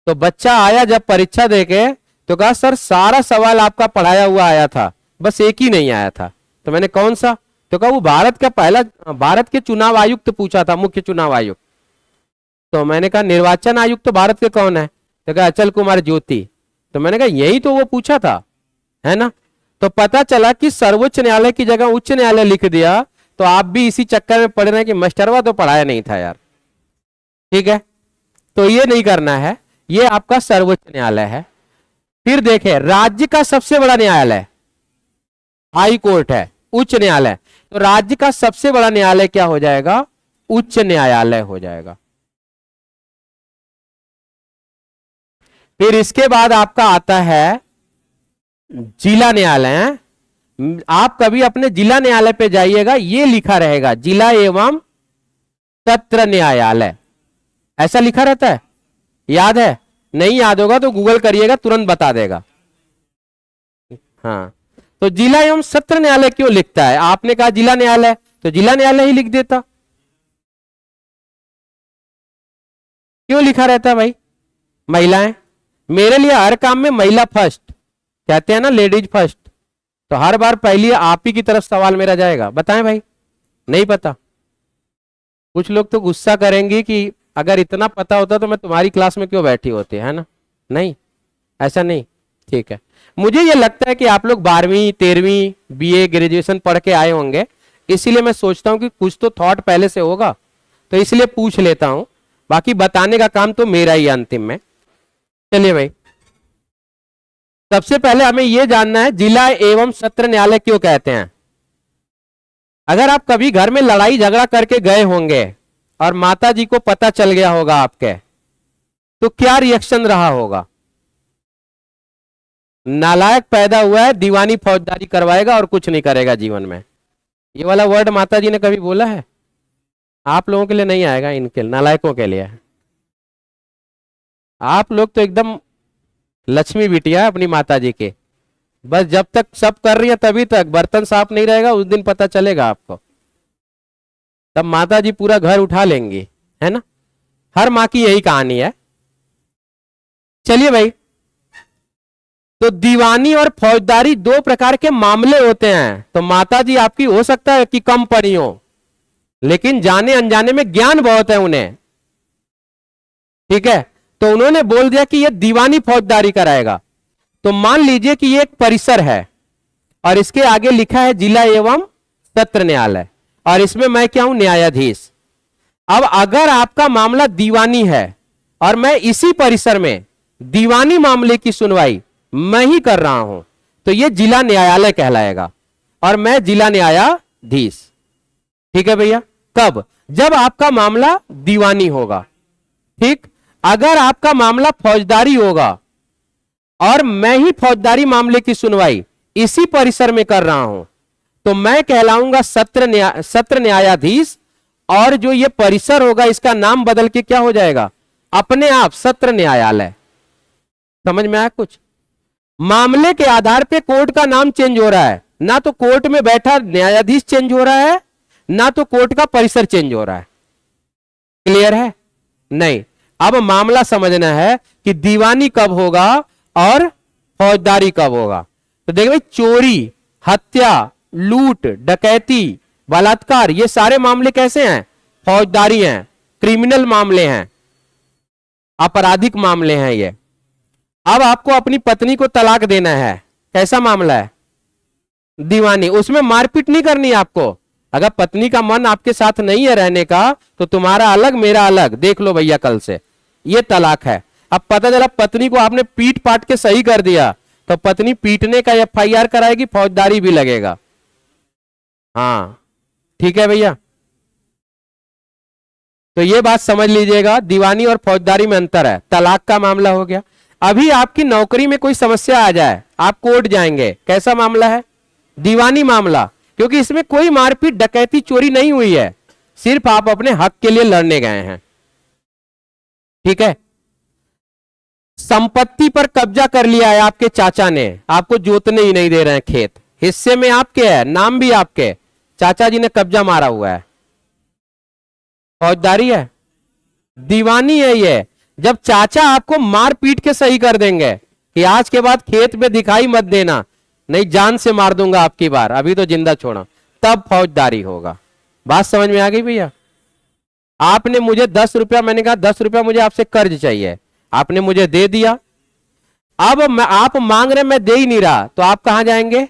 तो बच्चा आया जब परीक्षा देके, तो कहा सर सारा सवाल आपका पढ़ाया हुआ आया था, बस एक ही नहीं आया था। तो मैंने कौन सा? तो कहा वो भारत का पहला, भारत के चुनाव आयुक्त पूछा था, मुख्य चुनाव आयुक्त। तो मैंने कहा निर्वाचन आयुक्त तो भारत के कौन है? तो कहा अचल कुमार ज्योति। तो मैंने कहा यही तो वो पूछा था, है ना। तो पता चला कि सर्वोच्च न्यायालय की जगह उच्च न्यायालय लिख दिया। तो आप भी इसी चक्कर में पड़ रहे हैं कि मास्टरवा तो पढ़ाया नहीं था यार। ठीक है, तो ये नहीं करना है, ये आपका सर्वोच्च न्यायालय है। फिर देखें, राज्य का सबसे बड़ा न्यायालय हाई कोर्ट है, उच्च न्यायालय। तो राज्य का सबसे बड़ा न्यायालय क्या हो जाएगा? उच्च न्यायालय हो जाएगा। फिर इसके बाद आपका आता है जिला न्यायालय। आप कभी अपने जिला न्यायालय पे जाइएगा, ये लिखा रहेगा जिला एवं सत्र न्यायालय, ऐसा लिखा रहता है। याद है? नहीं याद होगा तो गूगल करिएगा, तुरंत बता देगा। हाँ, तो जिला एवं सत्र न्यायालय क्यों लिखता है? आपने कहा जिला न्यायालय, तो जिला न्यायालय ही लिख देता। क्यों लिखा रहता है भाई? महिलाएं, मेरे लिए हर काम में महिला फर्स्ट, कहते हैं ना लेडीज फर्स्ट। तो हर बार पहली आप ही की तरफ सवाल मेरा जाएगा, बताएं भाई। नहीं पता? कुछ लोग तो गुस्सा करेंगे कि अगर इतना पता होता तो मैं तुम्हारी क्लास में क्यों बैठी होती, है ना। नहीं, ऐसा नहीं। ठीक है, मुझे ये लगता है कि आप लोग 12वीं 13वीं बीए ग्रेजुएशन पढ़ के आए होंगे, इसीलिए मैं सोचता हूं कि कुछ तो थॉट पहले से होगा, तो इसलिए पूछ लेता हूं। बाकी बताने का काम तो मेरा ही अंतिम में। चलिए भाई, सबसे पहले हमें यह जानना है जिला एवं सत्र न्यायालय क्यों कहते हैं। अगर आप कभी घर में लड़ाई झगड़ा करके गए होंगे और माता जी को पता चल गया होगा आपके, तो क्या रिएक्शन रहा होगा? नालायक पैदा हुआ है, दीवानी फौजदारी करवाएगा और कुछ नहीं करेगा जीवन में। ये वाला वर्ड माता जी ने कभी बोला है? आप लोगों के लिए नहीं आएगा, इनके नालायकों के लिए है। आप लोग तो एकदम लक्ष्मी बिटिया है अपनी माता जी के। बस जब तक सब कर रही है तभी तक, बर्तन साफ नहीं रहेगा उस दिन पता चलेगा आपको, तब माता जी पूरा घर उठा लेंगी, है ना। हर माँ की यही कहानी है। चलिए भाई, तो दीवानी और फौजदारी दो प्रकार के मामले होते हैं। तो माता जी आपकी हो सकता है कि कम पढ़ी हो, लेकिन जाने अनजाने में ज्ञान बहुत है उन्हें। ठीक है, तो उन्होंने बोल दिया कि यह दीवानी फौजदारी कराएगा। तो मान लीजिए कि यह एक परिसर है और इसके आगे लिखा है जिला एवं सत्र न्यायालय, और इसमें मैं क्या हूं? न्यायाधीश। अब अगर आपका मामला दीवानी है और मैं इसी परिसर में दीवानी मामले की सुनवाई मैं ही कर रहा हूं, तो यह जिला न्यायालय कहलाएगा और मैं जिला न्यायाधीश। ठीक है भैया। कब? जब आपका मामला दीवानी होगा। ठीक, अगर आपका मामला फौजदारी होगा और मैं ही फौजदारी मामले की सुनवाई इसी परिसर में कर रहा हूं, तो मैं कहलाऊंगा सत्र न्यायाधीश, और जो ये परिसर होगा इसका नाम बदल के क्या हो जाएगा? अपने आप सत्र न्यायालय। समझ में आया कुछ? मामले के आधार पे कोर्ट का नाम चेंज हो रहा है, ना तो कोर्ट में बैठा न्यायाधीश चेंज हो रहा है, ना तो कोर्ट का परिसर चेंज हो रहा है। क्लियर है? नहीं। अब मामला समझना है कि दीवानी कब होगा और फौजदारी कब होगा। तो देखिए भाई, चोरी, हत्या, लूट, डकैती, बलात्कार, ये सारे मामले कैसे हैं? फौजदारी हैं, क्रिमिनल मामले हैं, आपराधिक मामले हैं ये। अब आपको अपनी पत्नी को तलाक देना है, कैसा मामला है? दीवानी। उसमें मारपीट नहीं करनी आपको। अगर पत्नी का मन आपके साथ नहीं है रहने का, तो तुम्हारा अलग मेरा अलग, देख लो भैया कल से, ये तलाक है। अब पता चला पत्नी को आपने पीट पाट के सही कर दिया, तो पत्नी पीटने का FIR कराएगी, फौजदारी भी लगेगा। हाँ, ठीक है भैया। तो ये बात समझ लीजिएगा, दीवानी और फौजदारी में अंतर है। तलाक का मामला हो गया। अभी आपकी नौकरी में कोई समस्या आ जाए, आप कोर्ट जाएंगे, कैसा मामला है? दीवानी मामला, क्योंकि इसमें कोई मारपीट, डकैती, चोरी नहीं हुई है, सिर्फ आप अपने हक के लिए लड़ने गए हैं। ठीक है। संपत्ति पर कब्जा कर लिया है आपके चाचा ने, आपको जोतने ही नहीं दे रहे हैं खेत, हिस्से में आपके है, नाम भी आपके, चाचा जी ने कब्जा मारा हुआ है, फौजदारी है? दीवानी है ये। जब चाचा आपको मार पीट के सही कर देंगे कि आज के बाद खेत में दिखाई मत देना, नहीं जान से मार दूंगा आपकी बार, अभी तो जिंदा छोड़ा, तब फौजदारी होगा। बात समझ में आ गई भैया? आपने मुझे 10 रुपया, मैंने कहा 10 रुपया मुझे आपसे कर्ज चाहिए, आपने मुझे दे दिया। अब आप मांग रहे, मैं दे ही नहीं रहा, तो आप कहां जाएंगे?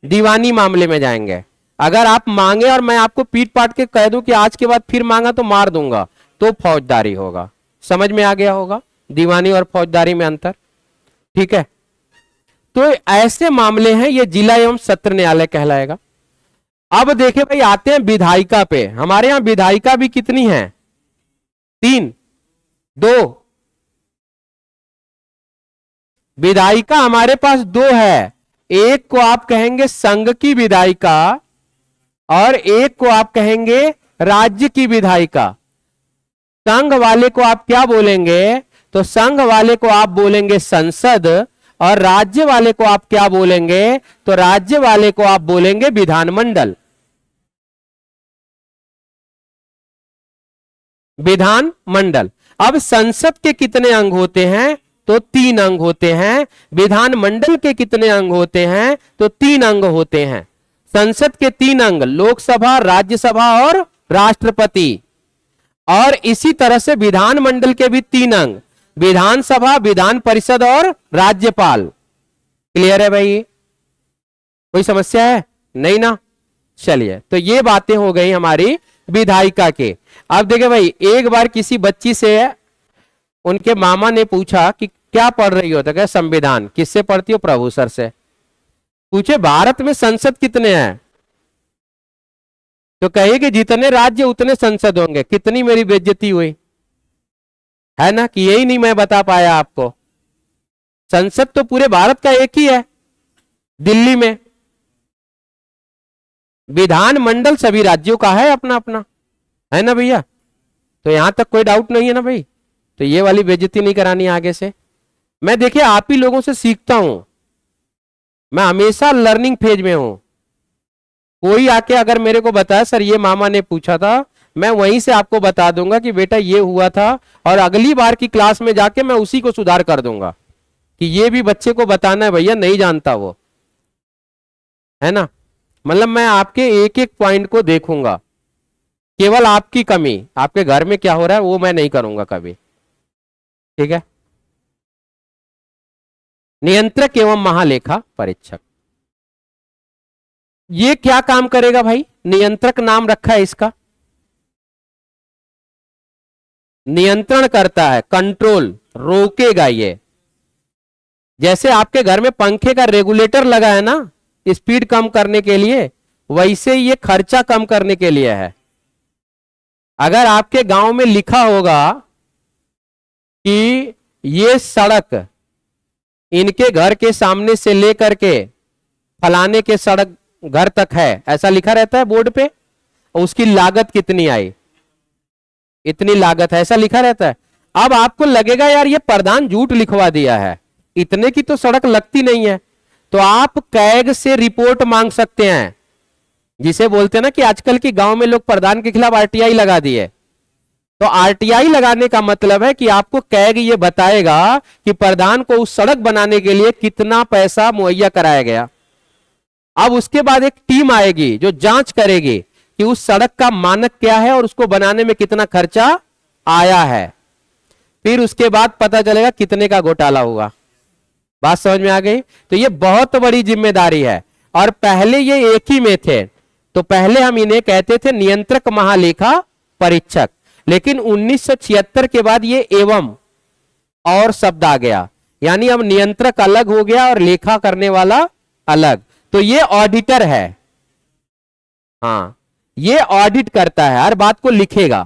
दीवानी मामले में जाएंगे। अगर आप मांगे और मैं आपको पीट पाट के कह दूं कि आज के बाद फिर मांगा तो मार दूंगा, तो फौजदारी होगा। समझ में आ गया होगा दीवानी और फौजदारी में अंतर, ठीक है। तो ऐसे मामले हैं, ये जिला एवं सत्र न्यायालय कहलाएगा। अब देखे भाई, आते हैं विधायिका पे। हमारे यहां विधायिका भी कितनी है? 3, 2। विधायिका हमारे पास 2 है। एक को आप कहेंगे संघ की विधायिका और एक को आप कहेंगे राज्य की विधायिका। संघ वाले को आप क्या बोलेंगे? तो संघ वाले को आप बोलेंगे संसद, और राज्य वाले को आप क्या बोलेंगे? तो राज्य वाले को आप बोलेंगे विधानमंडल। विधानमंडल। अब संसद के कितने अंग होते हैं? तो 3 अंग होते हैं। विधानमंडल के कितने अंग होते हैं? तो 3 अंग होते हैं। संसद के 3 अंग, लोकसभा, राज्यसभा और राष्ट्रपति। और इसी तरह से विधानमंडल के भी 3 अंग, विधानसभा, विधान परिषद और राज्यपाल। क्लियर है भाई? कोई समस्या है? नहीं ना? चलिए, तो ये बातें हो गई हमारी विधायिका के। अब देखिए भाई, एक बार किसी बच्ची से उनके मामा ने पूछा कि क्या पढ़ रही हो? तो क्या संविधान। किससे पढ़ती हो? प्रभु सर से। पूछे भारत में संसद कितने हैं? तो कहे कि जितने राज्य उतने संसद होंगे। कितनी मेरी बेइज्जती हुई है ना, कि यही नहीं मैं बता पाया आपको। संसद तो पूरे भारत का एक ही है, दिल्ली में। विधानमंडल सभी राज्यों का है अपना अपना, है ना भैया? तो यहां तक कोई डाउट नहीं है ना भाई? तो ये वाली बेइज्जती नहीं करानी आगे से। मैं देखिए आप ही लोगों से सीखता हूं, मैं हमेशा लर्निंग फेज में हूं। कोई आके अगर मेरे को बताया सर ये मामा ने पूछा था, मैं वहीं से आपको बता दूंगा कि बेटा ये हुआ था, और अगली बार की क्लास में जाके मैं उसी को सुधार कर दूंगा कि ये भी बच्चे को बताना है भैया, नहीं जानता वो, है ना। मतलब मैं आपके एक एक पॉइंट को देखूंगा। केवल आपकी कमी, आपके घर में क्या हो रहा है वो मैं नहीं करूंगा कभी, ठीक है। नियंत्रक एवं महालेखा परीक्षक, ये क्या काम करेगा भाई? नियंत्रक नाम रखा है इसका, नियंत्रण करता है, कंट्रोल, रोकेगा ये। जैसे आपके घर में पंखे का रेगुलेटर लगा है ना स्पीड कम करने के लिए, वैसे ये खर्चा कम करने के लिए है। अगर आपके गांव में लिखा होगा कि ये सड़क इनके घर के सामने से लेकर के फलाने के सड़क घर तक है, ऐसा लिखा रहता है बोर्ड पे, उसकी लागत कितनी आई, इतनी लागत है, ऐसा लिखा रहता है। अब आपको लगेगा यार ये प्रधान झूठ लिखवा दिया है, इतने की तो सड़क लगती नहीं है। तो आप कैग से रिपोर्ट मांग सकते हैं, जिसे बोलते हैं ना कि आजकल के गांव में लोग प्रधान के खिलाफ आरटीआई लगा दिए। तो आरटीआई लगाने का मतलब है कि आपको कैग ये बताएगा कि प्रधान को उस सड़क बनाने के लिए कितना पैसा मुहैया कराया गया। अब उसके बाद एक टीम आएगी जो जांच करेगी कि उस सड़क का मानक क्या है और उसको बनाने में कितना खर्चा आया है। फिर उसके बाद पता चलेगा कितने का घोटाला हुआ। बात समझ में आ गई? तो ये बहुत बड़ी जिम्मेदारी है। और पहले ये एक ही में थे, तो पहले हम इन्हें कहते थे नियंत्रक महालेखा परीक्षक, लेकिन 1976 के बाद ये एवं और शब्द आ गया, यानी अब नियंत्रक अलग हो गया और लेखा करने वाला अलग। तो ये ऑडिटर है, हाँ ये ऑडिट करता है, हर बात को लिखेगा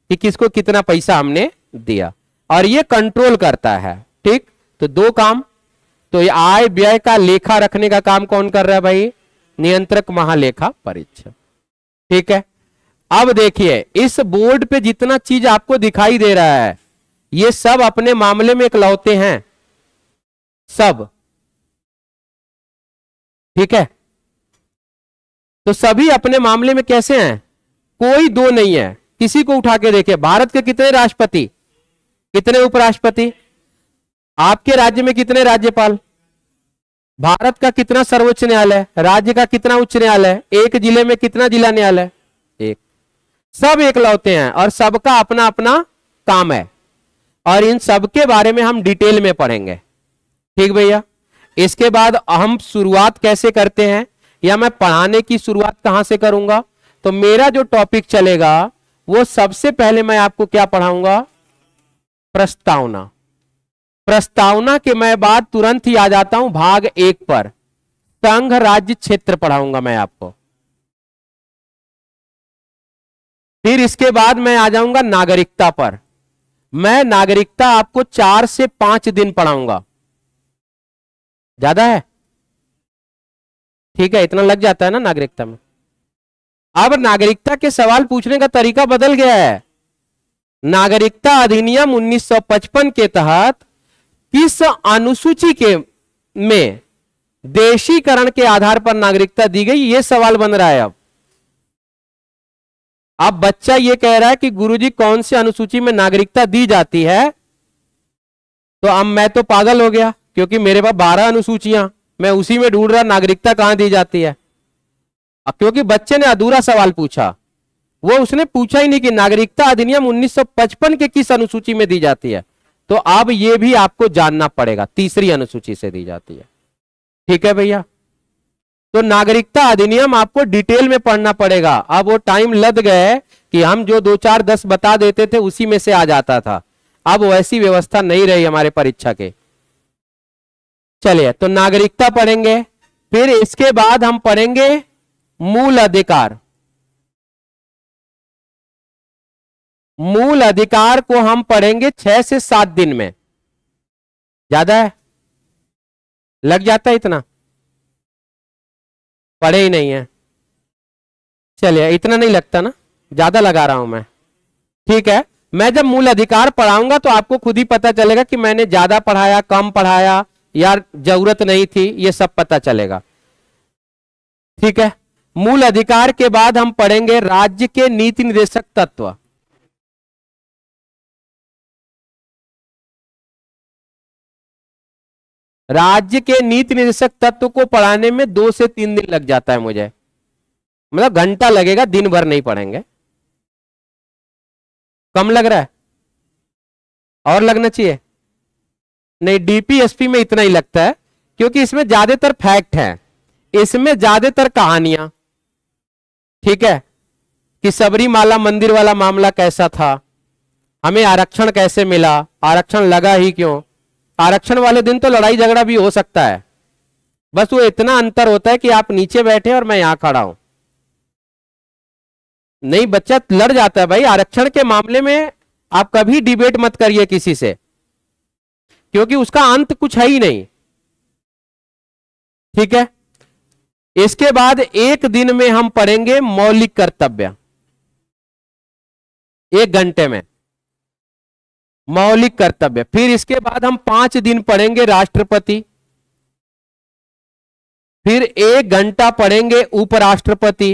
कि किसको कितना पैसा हमने दिया, और ये कंट्रोल करता है। ठीक, तो 2 काम। तो ये आय व्यय का लेखा रखने का काम कौन कर रहा है भाई? नियंत्रक महालेखा परीक्षक। ठीक है, अब देखिए इस बोर्ड पे जितना चीज आपको दिखाई दे रहा है ये सब अपने मामले में इकलौते हैं सब, ठीक है। तो सभी अपने मामले में कैसे हैं? कोई 2 नहीं है। किसी को उठा के देखिए, भारत के कितने राष्ट्रपति, कितने उपराष्ट्रपति, आपके राज्य में कितने राज्यपाल, भारत का कितना सर्वोच्च न्यायालय, राज्य का कितना उच्च न्यायालय, एक जिले में कितना जिला न्यायालय, एक। सब एकलौते हैं और सबका अपना अपना काम है, और इन सब के बारे में हम डिटेल में पढ़ेंगे। ठीक भैया, इसके बाद हम शुरुआत कैसे करते हैं, या मैं पढ़ाने की शुरुआत कहां से करूंगा, तो मेरा जो टॉपिक चलेगा वो सबसे पहले मैं आपको क्या पढ़ाऊंगा, प्रस्तावना। प्रस्तावना के मैं बाद तुरंत ही आ जाता हूं भाग 1 पर, संघ राज्य क्षेत्र पढ़ाऊंगा मैं आपको। फिर इसके बाद मैं आ जाऊंगा नागरिकता पर। मैं नागरिकता आपको 4 से 5 दिन पढ़ाऊंगा। ज्यादा है? ठीक है, इतना लग जाता है ना नागरिकता में। अब नागरिकता के सवाल पूछने का तरीका बदल गया है। नागरिकता अधिनियम 1955 के तहत किस अनुसूची के में देशीकरण के आधार पर नागरिकता दी गई, यह सवाल बन रहा है। अब बच्चा यह कह रहा है कि गुरुजी कौन सी अनुसूची में नागरिकता दी जाती है, तो अब मैं तो पागल हो गया, क्योंकि मेरे पास 12 अनुसूचियां, मैं उसी में ढूंढ रहा नागरिकता कहां दी जाती है। क्योंकि बच्चे ने अधूरा सवाल पूछा, वो उसने पूछा ही नहीं कि नागरिकता अधिनियम 1955 के किस अनुसूची में दी जाती है। तो अब यह भी आपको जानना पड़ेगा, तीसरी अनुसूची से दी जाती है। ठीक है भैया, तो नागरिकता अधिनियम आपको डिटेल में पढ़ना पड़ेगा। अब वो टाइम लद गए कि हम जो 2 4 10 बता देते थे उसी में से आ जाता था, अब वैसी व्यवस्था नहीं रही हमारे परीक्षा के। चलिए, तो नागरिकता पढ़ेंगे, फिर इसके बाद हम पढ़ेंगे मूल अधिकार। मूल अधिकार को हम पढ़ेंगे 6 से 7 दिन में। ज्यादा है? लग जाता है इतना? पढ़े ही नहीं है। चलिए, इतना नहीं लगता ना, ज्यादा लगा रहा हूं मैं। ठीक है, मैं जब मूल अधिकार पढ़ाऊंगा तो आपको खुद ही पता चलेगा कि मैंने ज्यादा पढ़ाया, कम पढ़ाया, या जरूरत नहीं थी, ये सब पता चलेगा। ठीक है, मूल अधिकार के बाद हम पढ़ेंगे राज्य के नीति निर्देशक तत्व। राज्य के नीति निर्देशक तत्व को पढ़ाने में 2 से 3 दिन लग जाता है मुझे, मतलब घंटा लगेगा, दिन भर नहीं पढ़ेंगे। कम लग रहा है? और लगना चाहिए? नहीं, डीपीएसपी में इतना ही लगता है, क्योंकि इसमें ज्यादातर फैक्ट है, इसमें ज्यादातर कहानियां। ठीक है, कि सबरीमाला मंदिर वाला मामला कैसा था, हमें आरक्षण कैसे मिला, आरक्षण लगा ही क्यों। आरक्षण वाले दिन तो लड़ाई झगड़ा भी हो सकता है, बस वो इतना अंतर होता है कि आप नीचे बैठे और मैं यहां खड़ा हूं। नहीं, बच्चा लड़ जाता है भाई आरक्षण के मामले में। आप कभी डिबेट मत करिए किसी से, क्योंकि उसका अंत कुछ है ही नहीं। ठीक है, इसके बाद 1 दिन में हम पढ़ेंगे मौलिक कर्तव्य, 1 घंटे में मौलिक कर्तव्य। फिर इसके बाद हम 5 दिन पढ़ेंगे राष्ट्रपति, फिर 1 घंटा पढ़ेंगे उपराष्ट्रपति,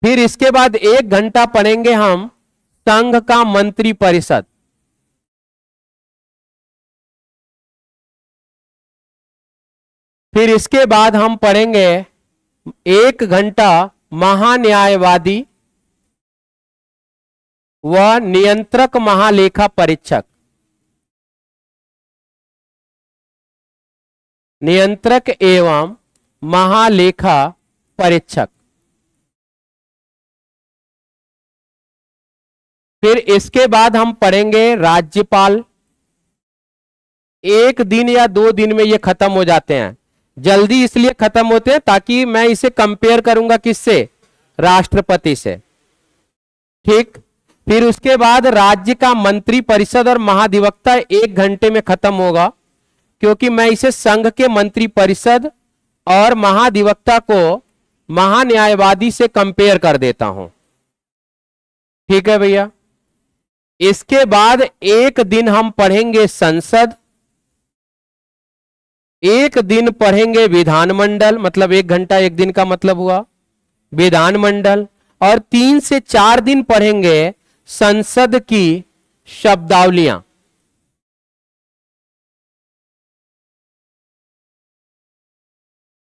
फिर इसके बाद 1 घंटा पढ़ेंगे हम संघ का मंत्री परिषद, फिर इसके बाद हम पढ़ेंगे 1 घंटा महान्यायवादी व नियंत्रक महालेखा परीक्षक। नियंत्रक एवं महालेखा परीक्षक। फिर इसके बाद हम पढ़ेंगे राज्यपाल। 1 दिन या 2 दिन में ये खत्म हो जाते हैं, जल्दी इसलिए खत्म होते हैं ताकि मैं इसे कंपेयर करूंगा किससे, राष्ट्रपति से। ठीक, फिर उसके बाद राज्य का मंत्री परिषद और महाधिवक्ता 1 घंटे में खत्म होगा, क्योंकि मैं इसे संघ के मंत्री परिषद और महाधिवक्ता को महान्यायवादी से कंपेयर कर देता हूं। ठीक है भैया, इसके बाद 1 दिन हम पढ़ेंगे संसद, 1 दिन पढ़ेंगे विधानमंडल, मतलब 1 घंटा 1 दिन का मतलब हुआ विधानमंडल, और 3 से 4 दिन पढ़ेंगे संसद की शब्दावलियां।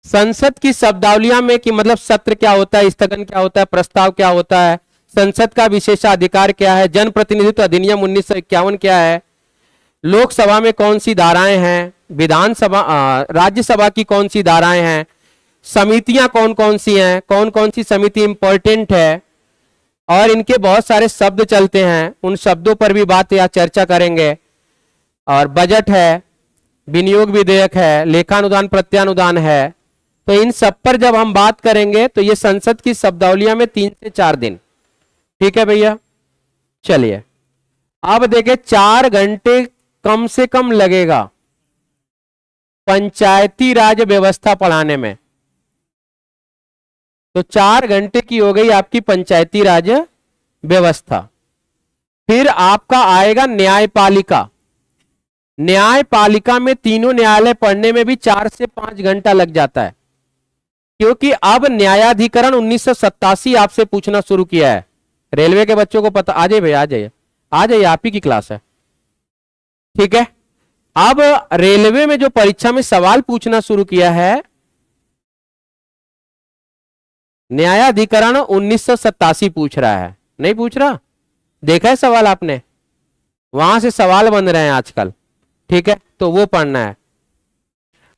संसद की शब्दावलियां में कि मतलब सत्र क्या होता है, स्थगन क्या होता है, प्रस्ताव क्या होता है, संसद का विशेषाधिकार क्या है, जन प्रतिनिधित्व अधिनियम 1951 क्या है, लोकसभा में कौन सी धाराएं हैं, विधानसभा राज्यसभा की कौन सी धाराएं हैं, समितियां कौन कौन सी हैं, कौन कौन सी समिति इंपॉर्टेंट है, और इनके बहुत सारे शब्द चलते हैं, उन शब्दों पर भी बात या चर्चा करेंगे। और बजट है, विनियोग विधेयक है, लेखानुदान प्रत्यानुदान है, तो इन सब पर जब हम बात करेंगे तो ये संसद की शब्दावलियां में 3 से 4 दिन। ठीक है भैया, चलिए अब देखें 4 घंटे कम से कम लगेगा पंचायती राज व्यवस्था पढ़ाने में। तो 4 घंटे की हो गई आपकी पंचायती राज व्यवस्था। फिर आपका आएगा न्यायपालिका। न्यायपालिका में तीनों न्यायालय पढ़ने में भी 4 से 5 घंटा लग जाता है, क्योंकि अब न्यायाधिकरण 1987 आपसे पूछना शुरू किया है। रेलवे के बच्चों को पता, आ जाइए भैया, आ जाइए आ जाइए, आप ही की क्लास है। ठीक है, अब रेलवे में जो परीक्षा में सवाल पूछना शुरू किया है, न्यायाधिकरण 1987 पूछ रहा है, नहीं पूछ रहा? देखा है सवाल आपने? वहां से सवाल बन रहे हैं आजकल। ठीक है, तो वो पढ़ना है।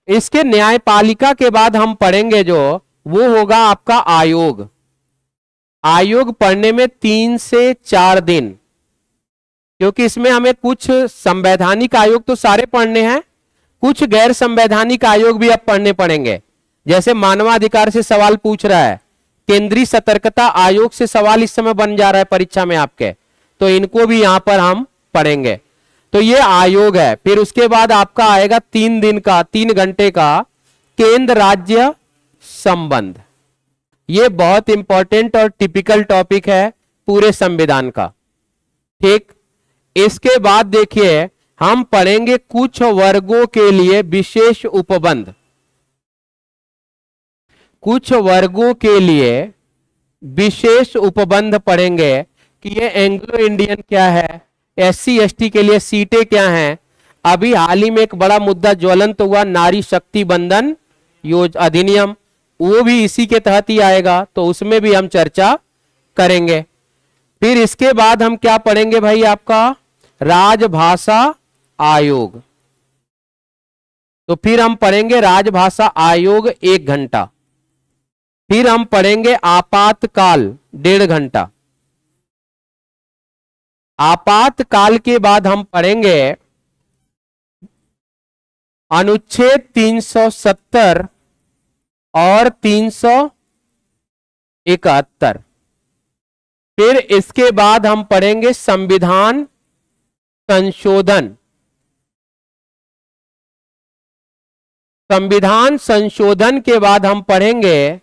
इसके न्यायपालिका के बाद हम पढ़ेंगे जो, वो होगा आपका आयोग। आयोग पढ़ने में 3 से 4 दिन, क्योंकि इसमें हमें कुछ संवैधानिक आयोग तो सारे पढ़ने हैं, कुछ गैर संवैधानिक आयोग भी अब पढ़ने पड़ेंगे। जैसे मानवाधिकार से सवाल पूछ रहा है, केंद्रीय सतर्कता आयोग से सवाल इस समय बन जा रहा है परीक्षा में आपके, तो इनको भी यहां पर हम पढ़ेंगे। तो ये आयोग है। फिर उसके बाद आपका आएगा 3 दिन का, 3 घंटे का केंद्र राज्य संबंध। ये बहुत इंपॉर्टेंट और टिपिकल टॉपिक है पूरे संविधान का। ठीक, इसके बाद देखिए हम पढ़ेंगे कुछ वर्गों के लिए विशेष उपबंध। कुछ वर्गों के लिए विशेष उपबंध पढ़ेंगे कि ये एंग्लो इंडियन क्या है, एससी एसटी के लिए सीटें क्या हैं। अभी हाल ही में एक बड़ा मुद्दा ज्वलंत हुआ, नारी शक्ति बंधन अधिनियम, वो भी इसी के तहत ही आएगा, तो उसमें भी हम चर्चा करेंगे। फिर इसके बाद हम क्या पढ़ेंगे भाई, आपका राजभाषा आयोग। तो फिर हम पढ़ेंगे राजभाषा आयोग 1 घंटा। फिर हम पढ़ेंगे आपातकाल 1.5 घंटा। आपातकाल के बाद हम पढ़ेंगे अनुच्छेद 370 और 371। फिर इसके बाद हम पढ़ेंगे संविधान संशोधन। संविधान संशोधन के बाद हम पढ़ेंगे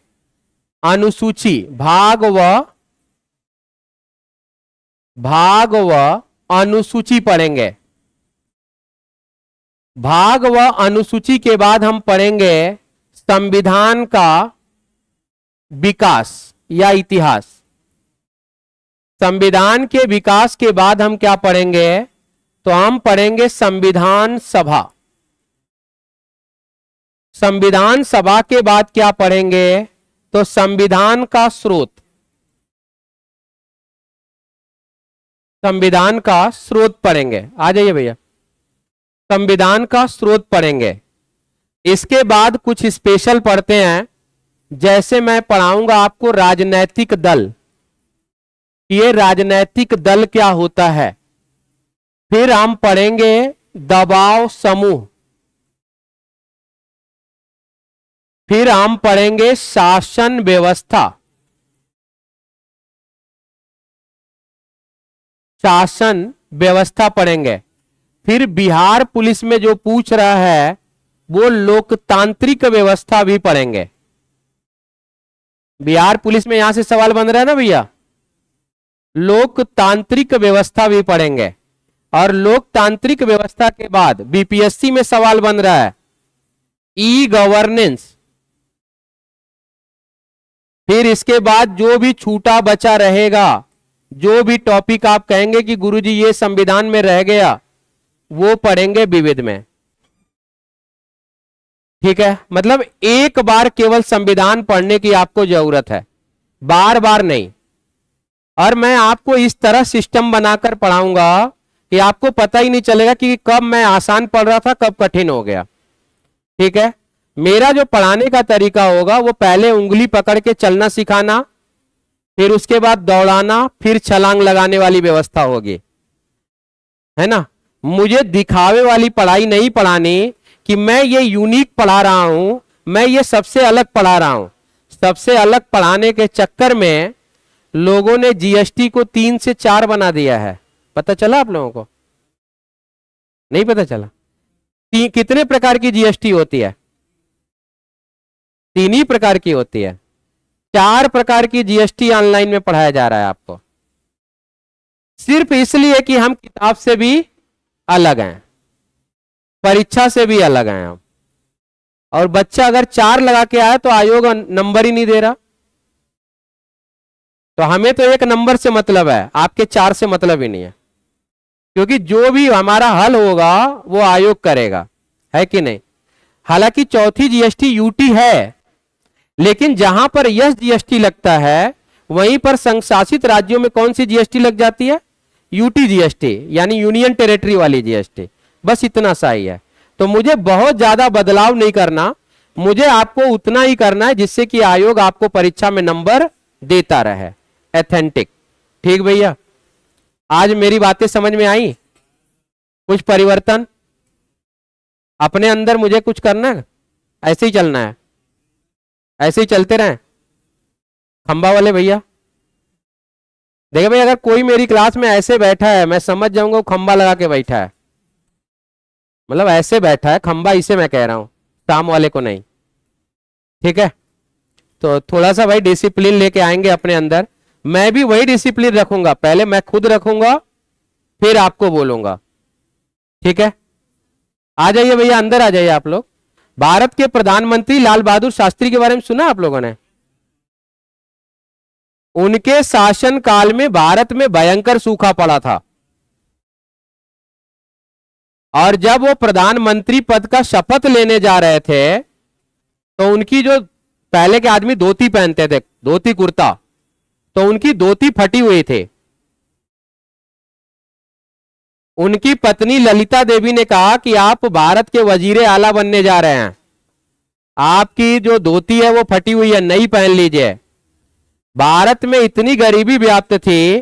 अनुसूची, भाग व अनुसूची पढ़ेंगे। भाग व अनुसूची के बाद हम पढ़ेंगे संविधान का विकास या इतिहास। संविधान के विकास के बाद हम क्या पढ़ेंगे, तो हम पढ़ेंगे संविधान सभा। संविधान सभा के बाद क्या पढ़ेंगे, तो संविधान का स्रोत। संविधान का स्रोत पढ़ेंगे, आ जाइए भैया, संविधान का स्रोत पढ़ेंगे। इसके बाद कुछ स्पेशल पढ़ते हैं, जैसे मैं पढ़ाऊंगा आपको राजनैतिक दल, ये राजनैतिक दल क्या होता है। फिर हम पढ़ेंगे दबाव समूह। फिर हम पढ़ेंगे शासन व्यवस्था। शासन व्यवस्था पढ़ेंगे। फिर बिहार पुलिस में जो पूछ रहा है वो लोकतांत्रिक व्यवस्था भी पढ़ेंगे। बिहार पुलिस में यहां से सवाल बन रहा है ना भैया, लोकतांत्रिक व्यवस्था भी पढ़ेंगे। और लोकतांत्रिक व्यवस्था के बाद बीपीएससी में सवाल बन रहा है ई गवर्नेंस। फिर इसके बाद जो भी छूटा बचा रहेगा, जो भी टॉपिक आप कहेंगे कि गुरुजी ये संविधान में रह गया, वो पढ़ेंगे विविध में। ठीक है, मतलब एक बार केवल संविधान पढ़ने की आपको जरूरत है, बार बार नहीं। और मैं आपको इस तरह सिस्टम बनाकर पढ़ाऊंगा कि आपको पता ही नहीं चलेगा कि कब मैं आसान पढ़ रहा था कब कठिन हो गया। ठीक है, मेरा जो पढ़ाने का तरीका होगा वो पहले उंगली पकड़ के चलना सिखाना, फिर उसके बाद दौड़ाना, फिर छलांग लगाने वाली व्यवस्था होगी, है ना। मुझे दिखावे वाली पढ़ाई नहीं पढ़ानी कि मैं ये यूनिक पढ़ा रहा हूं, मैं ये सबसे अलग पढ़ा रहा हूं। सबसे अलग पढ़ाने के चक्कर में लोगों ने जीएसटी को 3 से 4 बना दिया है। पता चला आप लोगों को? नहीं पता चला? कितने प्रकार की जीएसटी होती है? 3 ही प्रकार की होती है। 4 प्रकार की जीएसटी ऑनलाइन में पढ़ाया जा रहा है आपको, सिर्फ इसलिए कि हम किताब से भी अलग हैं, परीक्षा से भी अलग हैं हम। और बच्चा अगर 4 लगा के आया तो आयोग नंबर ही नहीं दे रहा। तो हमें तो 1 नंबर से मतलब है, आपके 4 से मतलब ही नहीं है, क्योंकि जो भी हमारा हल होगा वो आयोग करेगा, है कि नहीं। हालांकि चौथी जीएसटी यूटी है, लेकिन जहां पर यस जीएसटी लगता है वहीं पर संघ शासित राज्यों में कौन सी जीएसटी लग जाती है? यूटी जीएसटी, यानी यूनियन टेरिटरी वाली जीएसटी। बस इतना सा ही है। तो मुझे बहुत ज्यादा बदलाव नहीं करना, मुझे आपको उतना ही करना है जिससे कि आयोग आपको परीक्षा में नंबर देता रहे, एथेंटिक। ठीक भैया, आज मेरी बातें समझ में आई? कुछ परिवर्तन अपने अंदर मुझे कुछ करना है? ऐसे ही चलना है, ऐसे ही चलते रहें। खंबा वाले भैया देखिए भाई, अगर कोई मेरी क्लास में ऐसे बैठा है मैं समझ जाऊंगा वो खंबा लगा के बैठा है, मतलब ऐसे बैठा है खंबा, इसे मैं कह रहा हूं, शाम वाले को नहीं। ठीक है, तो थोड़ा सा भाई डिसिप्लिन लेके आएंगे अपने अंदर। मैं भी वही डिसिप्लिन रखूंगा, पहले मैं खुद रखूंगा फिर आपको बोलूंगा। ठीक है, आ जाइए भैया, अंदर आ जाइए आप लोग। भारत के प्रधानमंत्री लाल बहादुर शास्त्री के बारे में सुना आप लोगों ने? उनके शासन काल में भारत में भयंकर सूखा पड़ा था, और जब वो प्रधानमंत्री पद का शपथ लेने जा रहे थे तो उनकी जो, पहले के आदमी धोती पहनते थे, धोती कुर्ता, तो उनकी धोती फटी हुई थी। उनकी पत्नी ललिता देवी ने कहा कि आप भारत के वजीरे आला बनने जा रहे हैं, आपकी जो धोती है वो फटी हुई है, नई पहन लीजिए। भारत में इतनी गरीबी व्याप्त थी